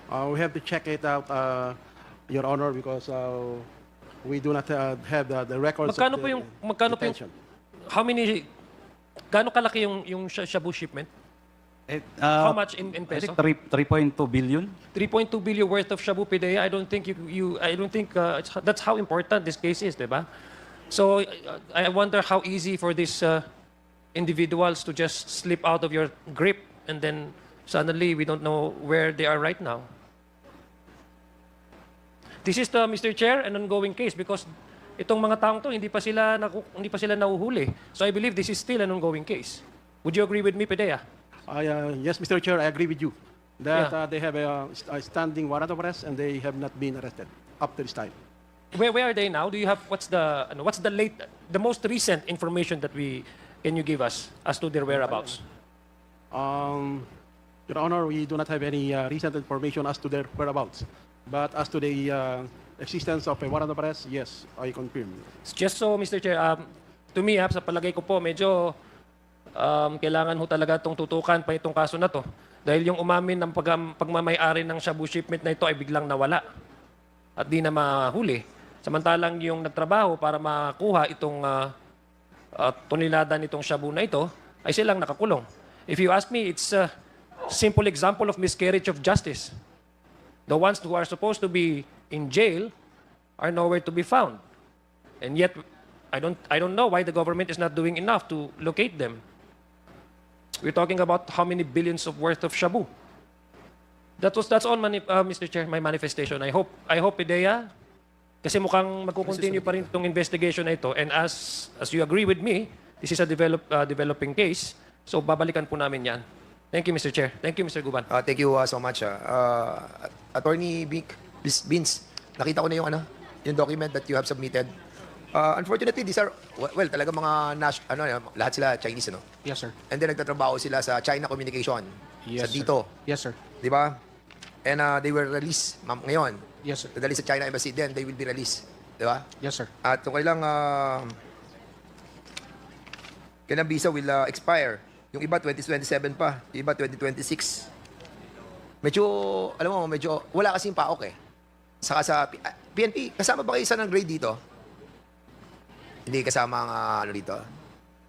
We have to check it out, Your Honor, because we do not have the records Magkano of po the yung, detention. how many, gaano kalaki yung shabu shipment? How much in I peso? think 3.2 billion. 3.2 billion worth of shabu PIDEA. I don't think that's how important this case is, diba? So I wonder how easy for these individuals to just slip out of your grip and then suddenly we don't know where they are right now. This is Mr. Chair, an ongoing case because itong mga taong to hindi pa sila nahuhuli. So I believe this is still an ongoing case. Would you agree with me, PIDEA? Yes, Mr. Chair, I agree with you that Yeah. they have a standing warrant of arrest and they have not been arrested up to this time. Where are they now? Do you have what's the most recent information that can you give us as to their whereabouts? Your Honor, we do not have any recent information as to their whereabouts. But as to the existence of a warrant of arrest, yes, I confirm. Just so, Mr. Chair, to me, sa palagay ko po, medyo kailangan ho talaga itong tutukan pa itong kaso na to. Dahil yung umamin ng pagmamayari ng shabu shipment na ito ay biglang nawala at di na mahuli. Samantalang yung nagtrabaho para makuha itong tonelada nitong shabu na ito ay silang nakakulong. If you ask me, it's a simple example of miscarriage of justice. The ones who are supposed to be in jail are nowhere to be found. And yet, I don't know why the government is not doing enough to locate them. We're talking about how many billions of worth of shabu. That's all, Mr. Chair, my manifestation. I hope PIDEA, kasi mukhang magkukontinue pa rin itong investigation na ito. And as you agree with me, this is a developing case. So babalikan po namin yan. Thank you, Mr. Chair. Thank you, Mr. Guban. Thank you so much. Attorney Vince, nakita ko na yung document that you have submitted. Unfortunately, these are, well, talaga mga, lahat sila Chinese, no? Yes, sir. And then nagtatrabaho sila sa China Communication, Yes, sa sir. DITO. Yes, sir. Di ba? And they were released ngayon. Yes, sir. Dadali sa China Embassy, then they will be released. Di ba? Yes, sir. At yung kailang kailang visa will expire. Yung iba 2027 pa, yung iba 2026. Medyo, alam mo, medyo wala kasing paok eh. Saka sa PNP, kasama ba kayo isa ng grade dito? Hindi kasama ang dito.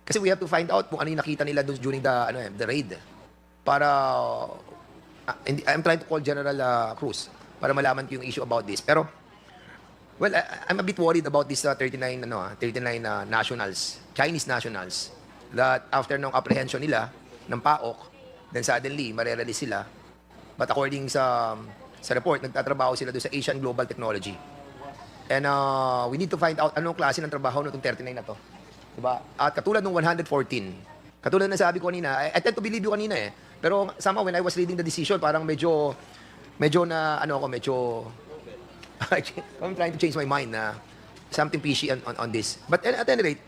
Kasi we have to find out kung ano yung nakita nila during the raid. Para I'm trying to call General Cruz para malaman ko yung issue about this. Pero well, I'm a bit worried about this 39 nationals, Chinese nationals, that after nung apprehension nila ng PAOK, then suddenly marerelease sila. But according sa report, nagtatrabaho sila doon sa Asian Global Technology. And we need to find out anong klase ng trabaho nitong 39 na to. Diba? At katulad ng 114, katulad na sabi ko kanina, I tend to believe you kanina eh. Pero somehow when I was reading the decision, parang medyo na, I'm trying to change my mind na something fishy on this. But at any rate,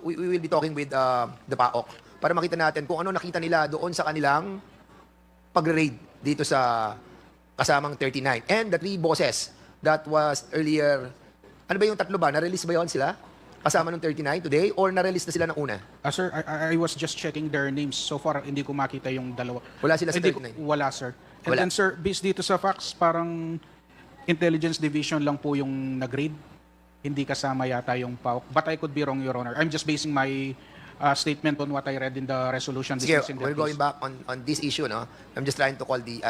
we will be talking with the PAOK para makita natin kung ano nakita nila doon sa kanilang pag-raid dito sa kasamang 39. And the 3 bosses that was earlier, ano ba yung tatlo ba? Na-release ba yun sila? Kasama ng 39 today? Or na-release na sila ng una? Sir, I was just checking their names. So far, hindi ko makita yung dalawa. Wala sila sa Hindi 39? Wala, sir. And Wala. then, sir, based dito sa facts, parang intelligence division lang po yung nag-raid. Hindi kasama yata yung PAOK. But I could be wrong, Your Honor. I'm just basing my statement on what I read in the resolution Sige, discussing that we're going case. back on this issue, no? I'm just trying to call the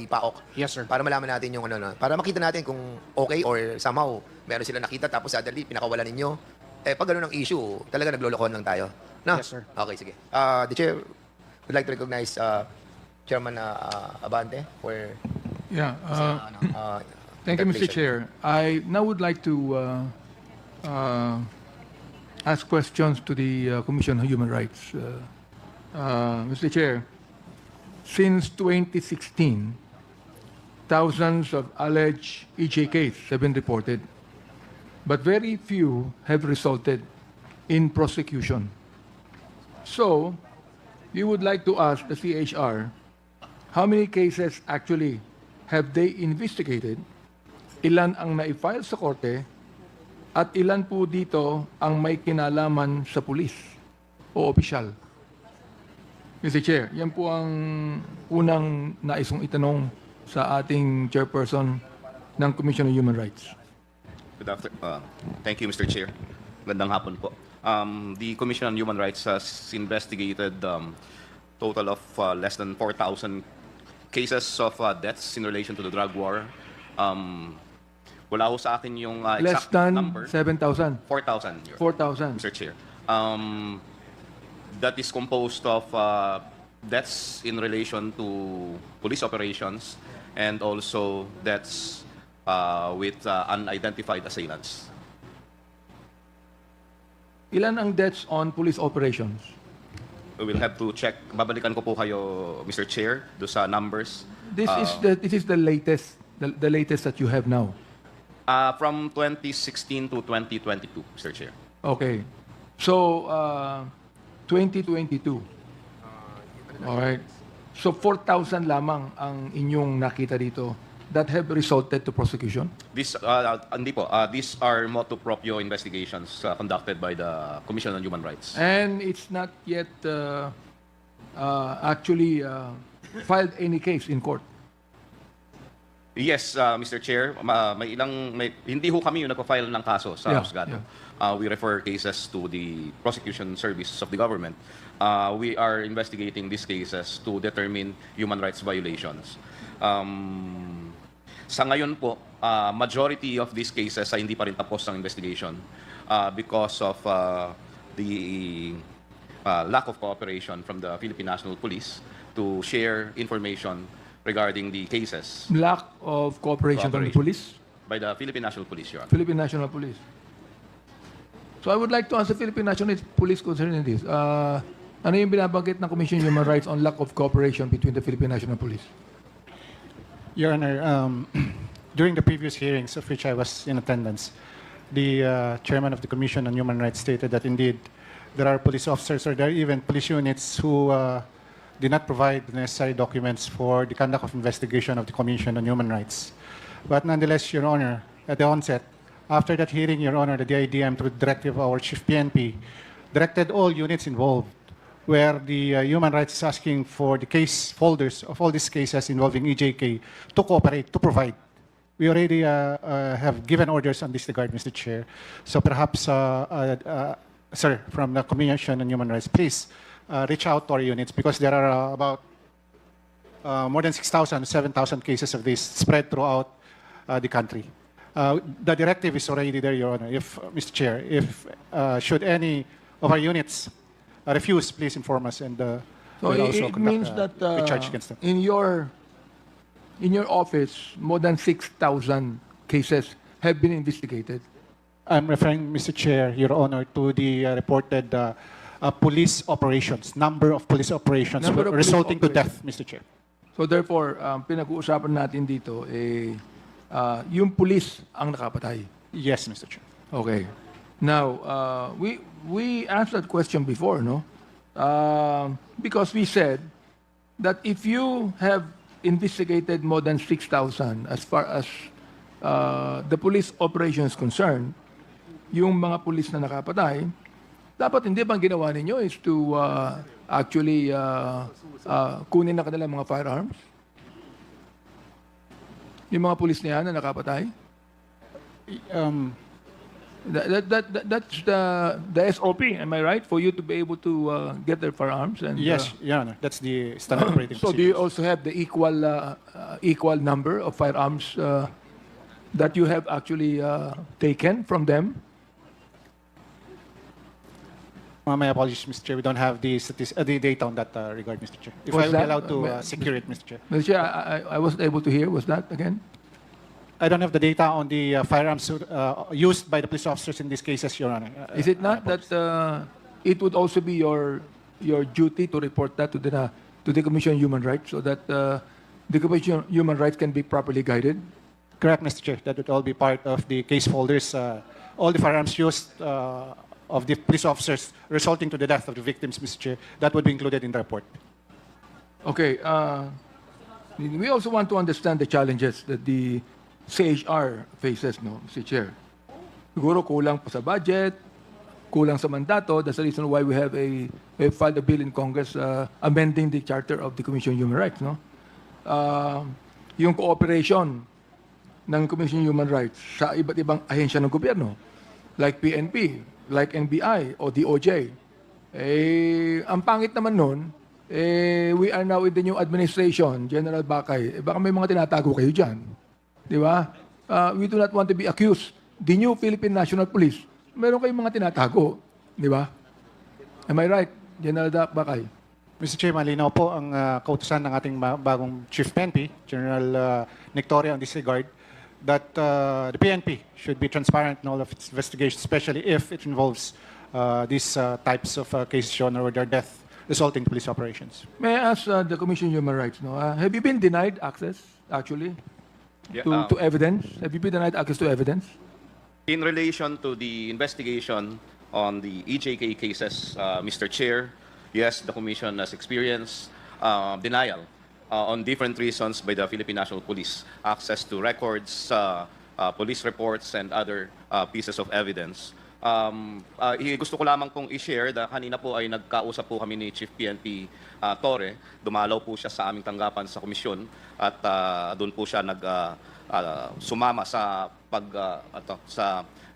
PAOK. Yes, sir. Para malaman natin yung para makita natin kung okay or somehow meron sila nakita tapos suddenly pinakawalan ninyo. Pag ganun ang issue, talaga naglolokohan lang tayo. No? Yes, sir. Okay, sige. The Chair would like to recognize Chairman Abante for Yeah. Thank you, Mr. Chair. I now would like to ask questions to the Commission on Human Rights. Mr. Chair, since 2016, thousands of alleged EJKs have been reported, but very few have resulted in prosecution. So, we would like to ask the CHR, how many cases actually have they investigated, ilan ang na-file sa korte, at ilan po dito ang may kinalaman sa pulis o opisyal? Mr. Chair, yan po ang unang naisong itanong sa ating chairperson ng Commission on Human Rights. Thank you, Mr. Chair. Magandang hapon po. The Commission on Human Rights has investigated total of less than 4,000 cases of deaths in relation to the drug war. Wala ho sa akin yung Less exact than number. 7,000. 4,000. 4,000. Mr. Chair. That is composed of deaths in relation to police operations and also deaths with unidentified assailants. Ilan ang deaths on police operations? We will have to check. Babalikan ko po kayo, Mr. Chair, do sa numbers. This is the latest, the latest that you have now. From 2016 to 2022, Mr. Chair. Okay. So, 2022. All right. So, 4,000 lamang ang inyong nakita dito that have resulted to prosecution? These are motu proprio investigations conducted by the Commission on Human Rights. And it's not yet actually filed any case in court? Yes, Mr. Chair, hindi ho kami yung nagpa-file ng kaso sa Husgado. We refer cases to the prosecution services of the government. We are investigating these cases to determine human rights violations. Sa ngayon po, majority of these cases ay hindi pa rin tapos ang investigation because of the lack of cooperation from the Philippine National Police to share information regarding the cases. Lack of cooperation from the police? By the Philippine National Police, Your Honor. Philippine National Police. So I would like to ask the Philippine National Police concerning this. Ano yung binabanggit ng Commission on Human Rights on lack of cooperation between the Philippine National Police? Your Honor, during the previous hearings of which I was in attendance, the chairman of the Commission on Human Rights stated that indeed there are police officers or there are even police units who did not provide the necessary documents for the conduct of investigation of the Commission on Human Rights. But nonetheless, Your Honor, at the onset, after that hearing, Your Honor, the DIDM, through the directive of our Chief PNP, directed all units involved where the human rights is asking for the case folders of all these cases involving EJK to cooperate, to provide. We already have given orders on this regard, Mr. Chair. So perhaps, sir, from the Commission on Human Rights, please reach out to our units because there are about more than 6,000, 7,000 cases of this spread throughout the country. The directive is already there, Your Honor. If, Mr. Chair, if should any of our units refuse, please inform us and So we'll also it means conduct that a charge against them. in your office, more than 6,000 cases have been investigated. I'm referring, Mr. Chair, Your Honor, to the reported police operations, number of police operations Number of resulting police to death, Mr. Chair. So therefore, pinag-uusapan natin dito, yung police ang nakapatay. Yes, Mr. Chair. Okay. Now, we asked that question before, no? Because we said that if you have investigated more than 6,000 as far as the police operation is concerned, yung mga police na nakapatay, dapat hindi bang ginawa ninyo is to actually kunin na kanilang mga firearms? Yung mga police na yan na nakapatay? That's the SOP, am I right? For you to be able to get their firearms? And, Yes, Your Honor, that's the standard operating so do you also have the equal number of firearms that you have actually taken from them? My apologies, Mr. Chair. We don't have the data on that regard, Mr. Chair. If Was I will be that- allowed to secure it, Mr. Chair. Mr. Chair, I wasn't able to hear. Was that again? I don't have the data on the firearms used by the police officers in these cases, Your Honor. Is it not that it would also be your duty to report that to the Commission on Human Rights so that the Commission on Human Rights can be properly guided? Correct, Mr. Chair. That would all be part of the case folders. All the firearms used of the police officers resulting to the death of the victims, Mr. Chair, that would be included in the report. Okay. We also want to understand the challenges that the CHR faces, no, Mr. Chair. Siguro kulang pa sa budget, kulang sa mandato. That's the reason why we have filed a bill in Congress amending the Charter of the Commission on Human Rights, no? Yung cooperation ng Commission on Human Rights sa iba't ibang ahensya ng gobyerno, like PNP, like NBI o DOJ. Ang pangit naman nun, we are now in the new administration, General Bakay. Baka may mga tinatago kayo dyan. Di ba? We do not want to be accused. The new Philippine National Police, meron kayong mga tinatago. Di ba? Am I right, General Bakay? Mr. Chair, malinaw po ang kautusan ng ating bagong Chief PNP, General Nictoria, on this regard, that the PNP should be transparent in all of its investigations, especially if it involves these types of cases, Your Honor, where there are death resulting in police operations. May I ask the Commission on Human Rights, no? Have you been denied access, actually, to evidence? Have you been denied access to evidence? In relation to the investigation on the EJK cases, Mr. Chair, yes, the Commission has experienced denial on different reasons by the Philippine National Police. Access to records, police reports, and other pieces of evidence. Gusto ko lamang pong i-share na kanina po ay nagkausap po kami ni Chief PNP Torre. Dumalaw po siya sa aming tanggapan sa komisyon at doon po siya sumama sa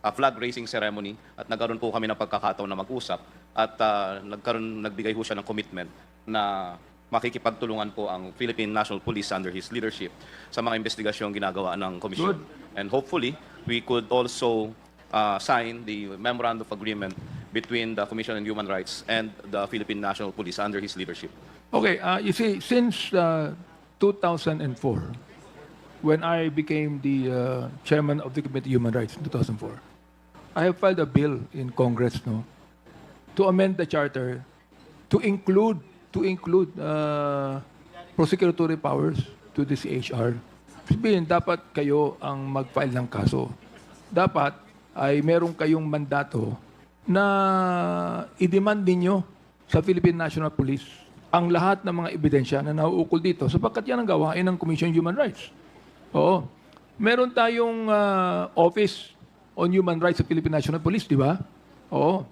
flag raising ceremony at nagkaroon po kami ng pagkakataon na mag-usap at nagbigay po siya ng commitment na makikipagtulungan po ang Philippine National Police under his leadership sa mga investigasyong ginagawa ng komisyon. And hopefully, we could also sign the memorandum of agreement between the Commission on Human Rights and the Philippine National Police under his leadership. Okay, you see, since 2004, when I became the chairman of the Committee on Human Rights in 2004, I have filed a bill in Congress, no, to amend the charter to include prosecutory powers to the CHR. Sabihin, dapat kayo ang mag-file ng kaso. Dapat ay meron kayong mandato na i-demand ninyo sa Philippine National Police ang lahat ng mga ebidensya na nauukol dito sapagkat yan ang gawain ng Commission on Human Rights. Oo. Meron tayong Office on Human Rights sa Philippine National Police, di ba? Oo.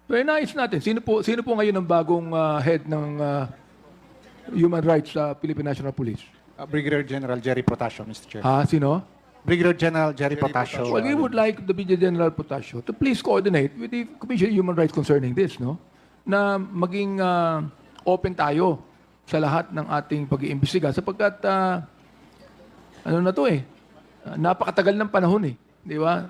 Very nice natin. Sino po ngayon ang bagong head ng Human Rights sa Philippine National Police? Brigadier General Jerry Protasio, Mr. Chair. Sino? Brigadier General Jerry Protasio. Well, we would like the Brigadier General Protasio to please coordinate with the Commission on Human Rights concerning this, no? Na maging open tayo sa lahat ng ating pag-iimbestiga sapagkat napakatagal ng panahon di ba?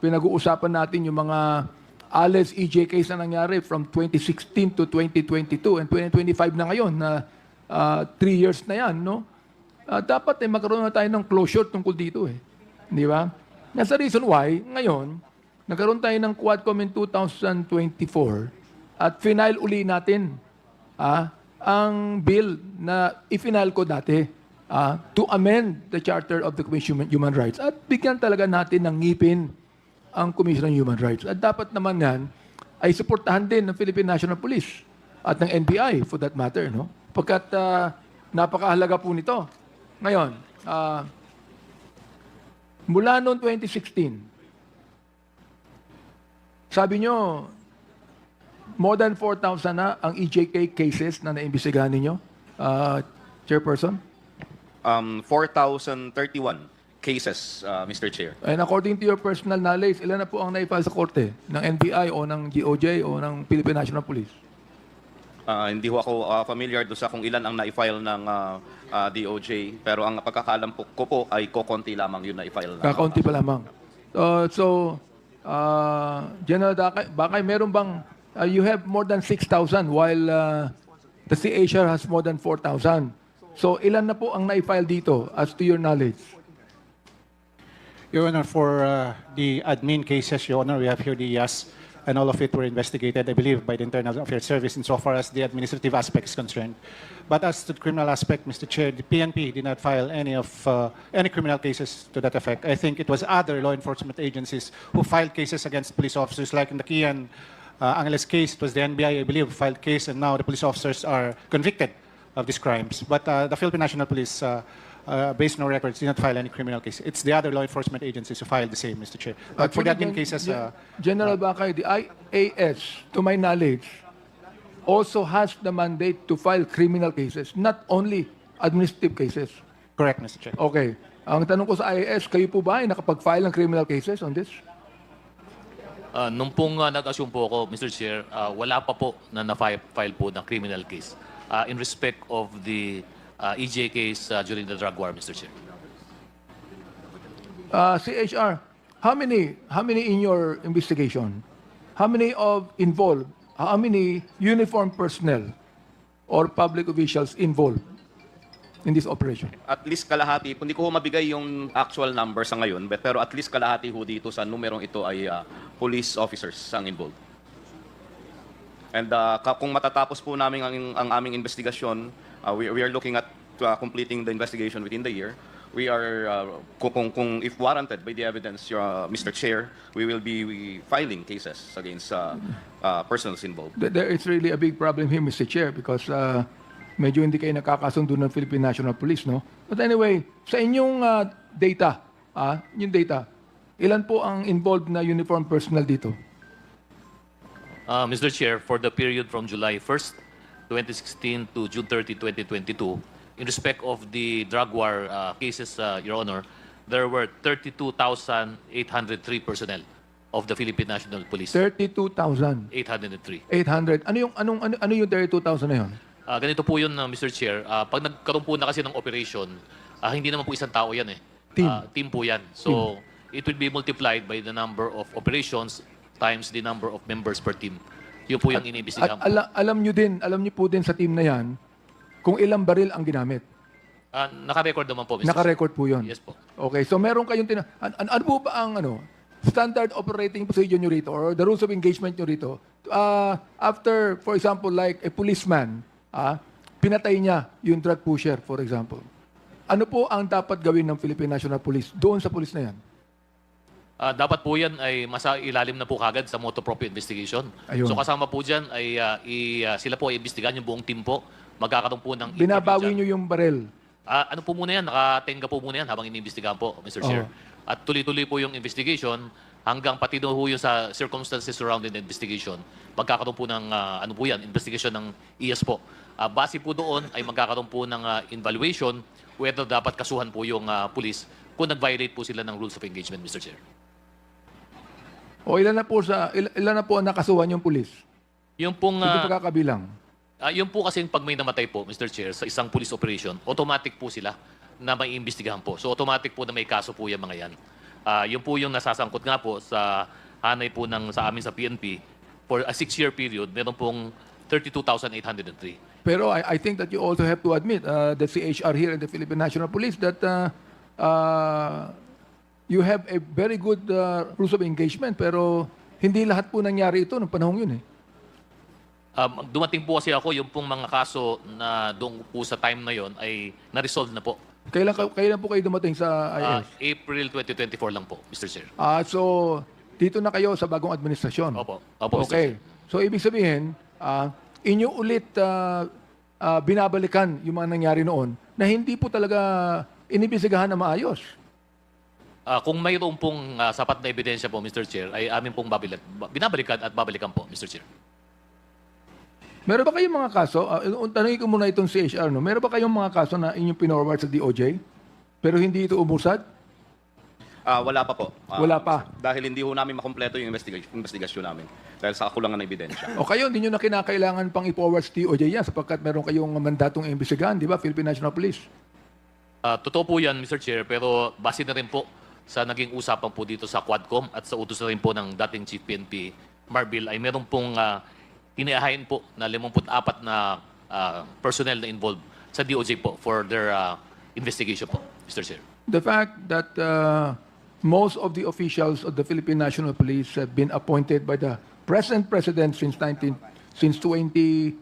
Pinag-uusapan natin yung mga ALES EJKs na nangyari from 2016 to 2022 and 2025 na ngayon na 3 years na yan, no? Dapat magkaroon na tayo ng closure tungkol dito di ba? That's the reason why ngayon nagkaroon tayo ng Quadcom in 2024 at final uli natin ang bill na i-final ko dati to amend the Charter of the Commission on Human Rights at bigyan talaga natin ng ngipin ang Commission on Human Rights. At dapat naman yan ay suportahan din ng Philippine National Police at ng NBI for that matter, no? Pagkat napakahalaga po nito. Ngayon, mula noong 2016, sabi nyo, more than 4,000 na ang EJK cases na naimbestigahan ninyo, Chairperson? 4,031 cases, Mr. Chair. And according to your personal knowledge, ilan na po ang naifile sa korte ng NBI o ng DOJ o ng Philippine National Police? Hindi ho ako familiar doon sa kung ilan ang na-file ng DOJ, pero ang pagkakalam ko po ay kokonti lamang yun na-file. Kakaunti pa lamang. General Bakay, meron bang, you have more than 6,000 while the CHR has more than 4,000. So ilan na po ang na-file dito as to your knowledge? Your Honor, for the admin cases, Your Honor, we have here the yes, and all of it were investigated, I believe, by the Internal Affairs Service insofar as the administrative aspect is concerned. But as to the criminal aspect, Mr. Chair, the PNP did not file any criminal cases to that effect. I think it was other law enforcement agencies who filed cases against police officers, like in the Kian Angeles case, it was the NBI, I believe, who filed case, and now the police officers are convicted of these crimes. But the Philippine National Police, based on our records, did not file any criminal case. It's the other law enforcement agencies who filed the same, Mr. Chair. But for the admin cases... General Bakay, the IAS, to my knowledge, also has the mandate to file criminal cases, not only administrative cases. Correct, Mr. Chair. Okay. Ang tanong ko sa IAS, kayo po ba ay nakapag-file ng criminal cases on this? Nung pong nag-assume po ako, Mr. Chair, wala pa po na na-file po ng criminal case in respect of the EJ case during the drug war, Mr. Chair. CHR, how many in your investigation? How many of involved? How many uniformed personnel or public officials involved in this operation? At least kalahati, hindi ko mabigay yung actual number sa ngayon, pero at least kalahati ho dito sa numerong ito ay police officers ang involved. And kung matatapos po namin ang aming investigasyon, we are looking at completing the investigation within the year. We are, kung if warranted by the evidence, Mr. Chair, we will be filing cases against persons involved. There is really a big problem here, Mr. Chair, because medyo hindi kayo nakakasundo ng Philippine National Police, no? But anyway, sa inyong data, yung data, ilan po ang involved na uniformed personnel dito? Mr. Chair, for the period from July 1st, 2016 to June 30, 2022, in respect of the drug war cases, Your Honor, there were 32,803 personnel of the Philippine National Police. 32,000. 803. 800. Ano yung 32,000 na yun? Ganito po yun, Mr. Chair. Pag nagkaroon po na kasi ng operation, hindi naman po isang tao yan eh. Team po yan. So, it will be multiplied by the number of operations times the number of members per team. Yun po yung iniimbestigahan. Alam nyo po din sa team na yan, kung ilang baril ang ginamit. Naka-record naman po, Mr. Naka-record po yun? Yes po. Okay, so meron kayong ano po ba ang standard operating procedure nyo rito or the rules of engagement nyo rito? After, for example, like a policeman, pinatay niya yung drug pusher, for example. Ano po ang dapat gawin ng Philippine National Police doon sa police na yan? Dapat po yan ay ilalim na po kagad sa motu proprio investigation. Ayun. So kasama po dyan ay sila po ay imbestigahan yung buong team po. Magkakaroon po ng Binabawi nyo yung baril. ano po muna yan, nakatenga po muna yan habang iniimbestigahan po, Mr. Chair. At tuloy-tuloy po yung investigation hanggang pati na po yung sa circumstances surrounding the investigation. Magkakaroon po ng ano po yan, investigation ng IAS po. Base po doon ay magkakaroon po ng evaluation whether dapat kasuhan po yung police kung nag-violate po sila ng rules of engagement, Mr. Chair. O ilan na po ang nakasuhan yung police? Yung pong Hindi pagkakabilang. yung po kasi pag may namatay po, Mr. Chair, sa isang police operation, automatic po sila na may imbestigahan po. So automatic po na may kaso po yung mga yan. Yung po yung nasasangkot nga po sa hanay po sa amin sa PNP for a 6-year period, meron pong 32,803. Pero I think that you also have to admit, the CHR here in the Philippine National Police, that you have a very good rules of engagement, pero hindi lahat po nangyari ito noong panahon yun eh. Dumating po kasi ako, yung pong mga kaso na doon po sa time na yon ay na-resolve na po. Kailan po kayo dumating sa IS? April 2024 lang po, Mr. Chair. So, dito na kayo sa bagong administrasyon? Opo, Mr. Okay. Chair. So, ibig sabihin, inyo ulit binabalikan yung mga nangyari noon na hindi po talaga inibisigahan na maayos. Kung mayroon pong sapat na ebidensya po, Mr. Chair, ay amin pong binabalikan at babalikan po, Mr. Chair. Meron ba kayong mga kaso? Tanungin ko muna itong CHR, no? Meron ba kayong mga kaso na inyong pinorward sa DOJ? Pero hindi ito umusad? Wala pa po. Wala pa? Dahil hindi ho namin makompleto yung investigasyon namin. Dahil sa kakulangan ng ebidensya. O kayo, hindi nyo na kinakailangan pang i-forward sa DOJ yan sapagkat meron kayong mandatong imbestigahan, di ba? Philippine National Police. Totoo po yan, Mr. Chair, pero base na rin po sa naging usapan po dito sa Quadcom at sa utos na rin po ng dating Chief PNP, Marbil, ay meron pong iniahain po na 54 na personnel na involved sa DOJ po for their investigation po, Mr. Chair. The fact that most of the officials of the Philippine National Police have been appointed by the present president since 2024,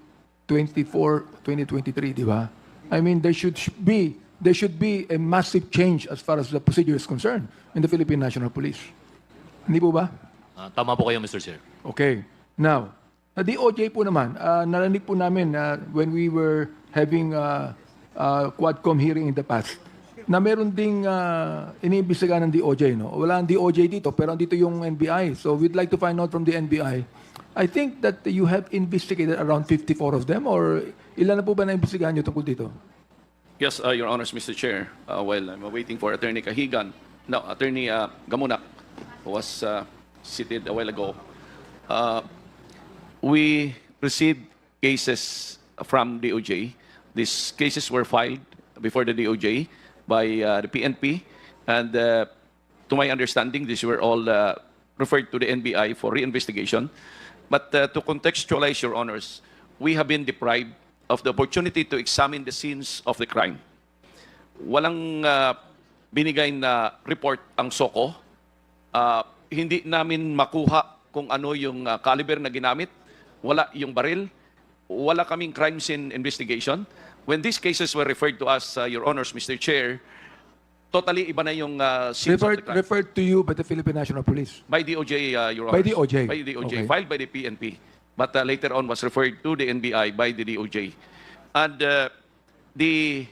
2023, di ba? I mean, there should be a massive change as far as the procedure is concerned in the Philippine National Police. Hindi po ba? Tama po kayo, Mr. Chair. Okay. Now, na DOJ po naman, narinig po namin when we were having Quadcom hearing in the past, na meron ding iniimbestigahan ng DOJ. No? Wala ang DOJ dito, pero andito yung NBI. So we'd like to find out from the NBI. I think that you have investigated around 54 of them, or ilan na po ba na-imbestigahan nyo tungkol dito? Yes, Your Honors, Mr. Chair. While I'm waiting for Attorney Kahigan, no, Attorney Gamunak was seated a while ago, we received cases from DOJ. These cases were filed before the DOJ by the PNP, and to my understanding, these were all referred to the NBI for reinvestigation. But to contextualize, Your Honors, we have been deprived of the opportunity to examine the scenes of the crime. Walang binigay na report ang SOCO. Hindi namin makuha kung ano yung caliber na ginamit. Wala yung baril. Wala kaming crime scene investigation. When these cases were referred to us, Your Honors, Mr. Chair, totally iba na yung scenes of the crime. Referred to you by the Philippine National Police? By DOJ, Your Honors. By DOJ? By DOJ, Okay. filed by the PNP. But later on was referred to the NBI by the DOJ. And the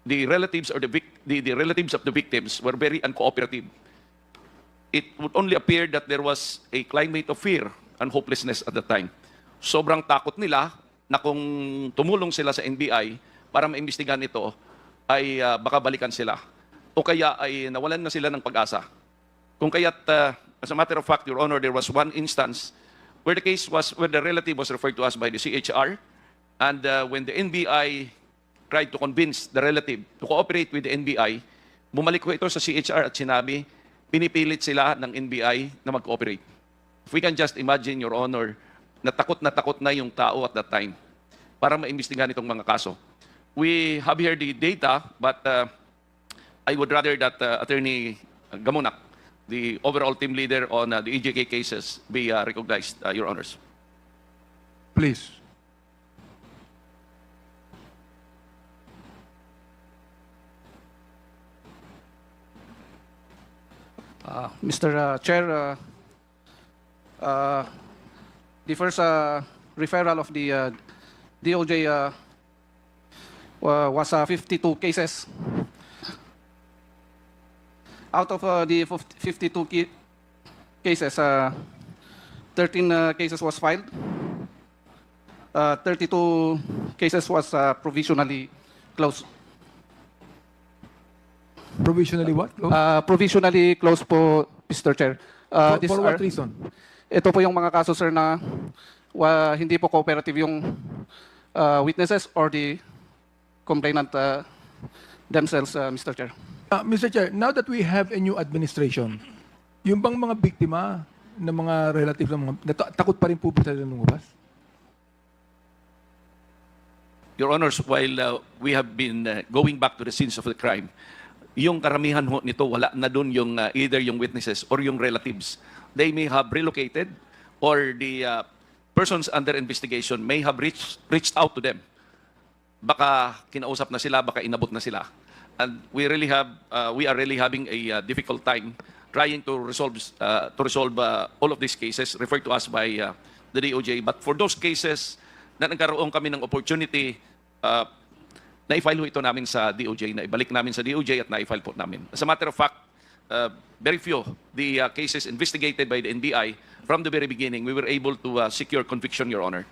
relatives or the relatives of the victims were very uncooperative. It would only appear that there was a climate of fear and hopelessness at the time. Sobrang takot nila na kung tumulong sila sa NBI para maimbestigahan ito, ay baka balikan sila. O kaya ay nawalan na sila ng pag-asa. Kung kaya't, as a matter of fact, Your Honor, there was one instance where the relative was referred to us by the CHR, and when the NBI tried to convince the relative to cooperate with the NBI, bumalik ko ito sa CHR at sinabi, pinipilit sila ng NBI na mag-cooperate. If we can just imagine, Your Honor, na takot na yung tao at that time para maimbestigahan itong mga kaso. We have here the data, but I would rather that Attorney Gamunak, the overall team leader on the EJK cases, be recognized, Your Honors. Please. Mr. Chair, the first referral of the DOJ was 52 cases. Out of the 52 cases, 13 cases was filed. 32 cases was provisionally closed. Provisionally what? Closed? Provisionally closed po, Mr. Chair. For what reason? Ito po yung mga kaso, sir, na hindi po cooperative yung witnesses or the complainant themselves, Mr. Chair. Mr. Chair, now that we have a new administration, yung bang mga biktima ng mga relative ng mga, takot pa rin po ba sila lumabas? Your Honors, while we have been going back to the scenes of the crime, yung karamihan ho nito, wala na dun yung either yung witnesses or yung relatives. They may have relocated or the persons under investigation may have reached out to them. Baka kinausap na sila, baka inabot na sila. And we are really having a difficult time trying to resolve all of these cases referred to us by the DOJ. But for those cases na nagkaroon kami ng opportunity, na-file ho ito namin sa DOJ, na ibalik namin sa DOJ at na-file po namin. As a matter of fact, very few the cases investigated by the NBI from the very beginning, we were able to secure conviction, Your Honor.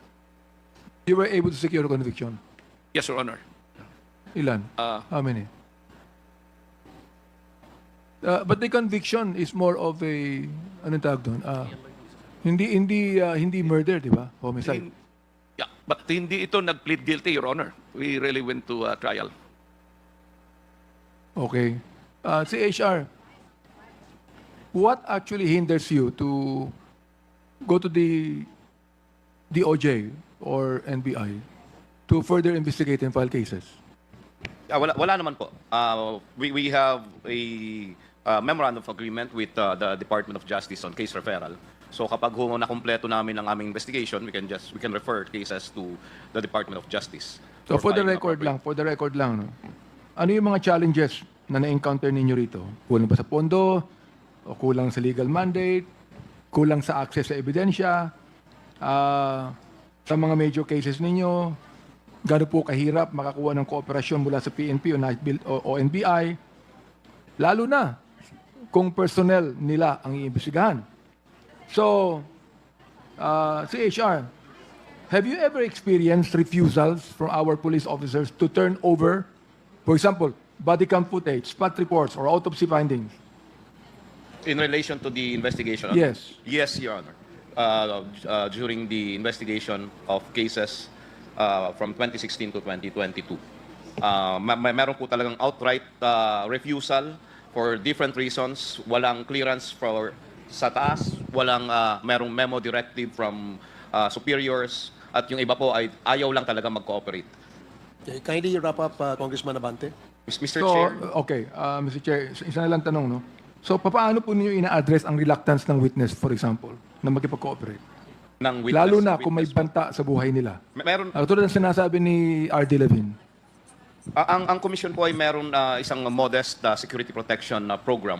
You were able to secure conviction? Yes, Your Honor. Ilan? How many? But the conviction is more of a, anong tawag doon? Hindi murder, di ba? Homicide. Yeah, but hindi ito nag-plead guilty, Your Honor. We really went to trial. Okay. CHR, what actually hinders you to go to the DOJ or NBI to further investigate and file cases? Wala naman po. We have a memorandum of agreement with the Department of Justice on case referral. So kapag nakumpleto namin ang aming investigation, we can refer cases to the Department of Justice. So for the record lang, no? Ano yung mga challenges na na-encounter ninyo rito? Kulang ba sa pondo? O kulang sa legal mandate? Kulang sa access sa ebidensya? Sa mga major cases ninyo, gaano po kahirap makakuha ng kooperasyon mula sa PNP o NBI? Lalo na kung personnel nila ang iimbestigahan. So, CHR, have you ever experienced refusals from our police officers to turn over, for example, body cam footage, spot reports, or autopsy findings? In relation to the investigation? Yes. Yes, Your Honor. During the investigation of cases from 2016 to 2022. Meron po talagang outright refusal for different reasons. Walang clearance sa taas, merong memo directive from superiors, at yung iba po ay ayaw lang talaga mag-cooperate. Okay, kindly wrap up, Congressman Abante. Mr. So, Chair. okay, Mr. Chair, isa na lang tanong, no? So, paano po ninyo ina-address ang reluctance ng witness, for example, na makipag-cooperate? Ng witness, Lalo na kung may banta sa buhay nila. Meron, Tulad ng sinasabi ni R.D. Levin. ang commission po ay meron isang modest security protection program.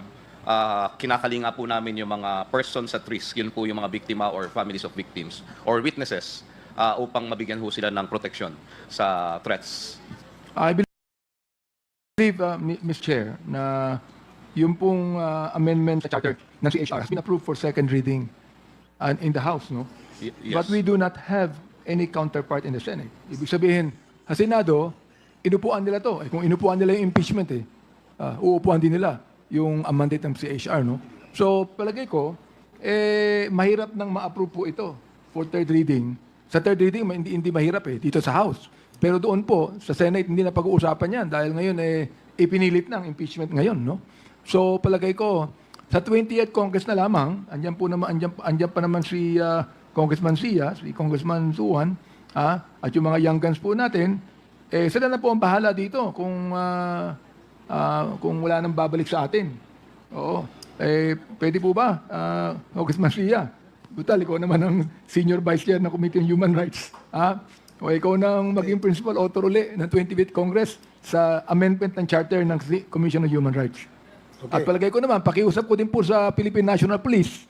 Kinakalinga po namin yung mga persons at risk, yun po yung mga biktima or families of victims or witnesses upang mabigyan ho sila ng protection sa threats. I believe, Ms. Chair, na yung pong amendment sa charter ng CHR has been approved for second reading in the House, no? Yes. But we do not have any counterpart in the Senate. Ibig sabihin, sa Senado, inupuan nila to. Kung inupuan nila yung impeachment, uupuan din nila yung mandate ng CHR, no? So, palagay ko, mahirap nang ma-approve po ito for third reading. Sa third reading, hindi mahirap dito sa House. Pero doon po, sa Senate, hindi na pag-uusapan yan dahil ngayon, ipinilit ng impeachment ngayon, no? So, palagay ko, sa 20th Congress na lamang, andyan pa naman si Congressman Sia, si Congressman Suwan, at yung mga young guns po natin, sila na po ang bahala dito kung wala nang babalik sa atin. Oo. Pwede po ba, Congressman Sia? Butal, ikaw naman ang Senior Vice Chair ng Committee on Human Rights. O ikaw nang maging principal author uli ng 25th Congress sa amendment ng charter ng Commission on Human Rights. Okay. At palagay ko naman, pakiusap ko din po sa Philippine National Police,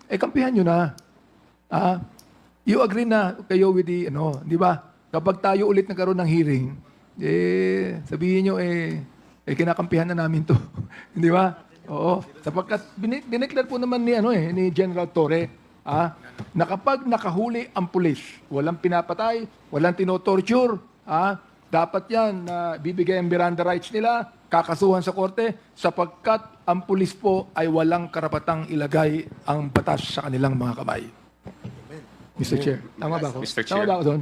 kampihan nyo na. You agree na kayo with the, di ba? Kapag tayo ulit nagkaroon ng hearing, sabihin nyo, kinakampihan na namin to. Di ba? Oo. Sapagkat dineclare po naman ni General Torre, na kapag nakahuli ang pulis, walang pinapatay, walang tinotorture, dapat yan na bibigay ang Miranda rights nila, kakasuhan sa korte, sapagkat ang pulis po ay walang karapatang ilagay ang batas sa kanilang mga kamay. Mr. Chair, tama ba ako? Mr. Tama Chair. ba ako doon?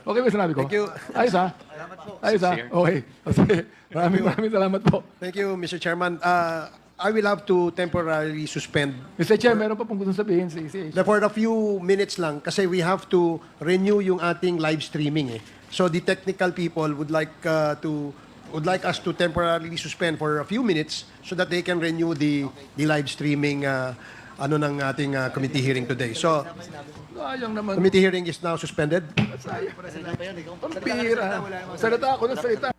Okay ba sinabi ko? Thank you. Ayos Ayos Mr. Chair. Okay. Sige. Maraming salamat po. Thank you, Mr. Chairman. I will have to temporarily suspend Mr. Chair, meron pa pong gustong sabihin. Sige. for a few minutes lang kasi we have to renew yung ating live streaming. So the technical people would like us to temporarily suspend for a few minutes so that they can renew the live streaming ng ating committee hearing today. So Sayang naman. committee hearing is now suspended. Pambira. Salita ako ng salita.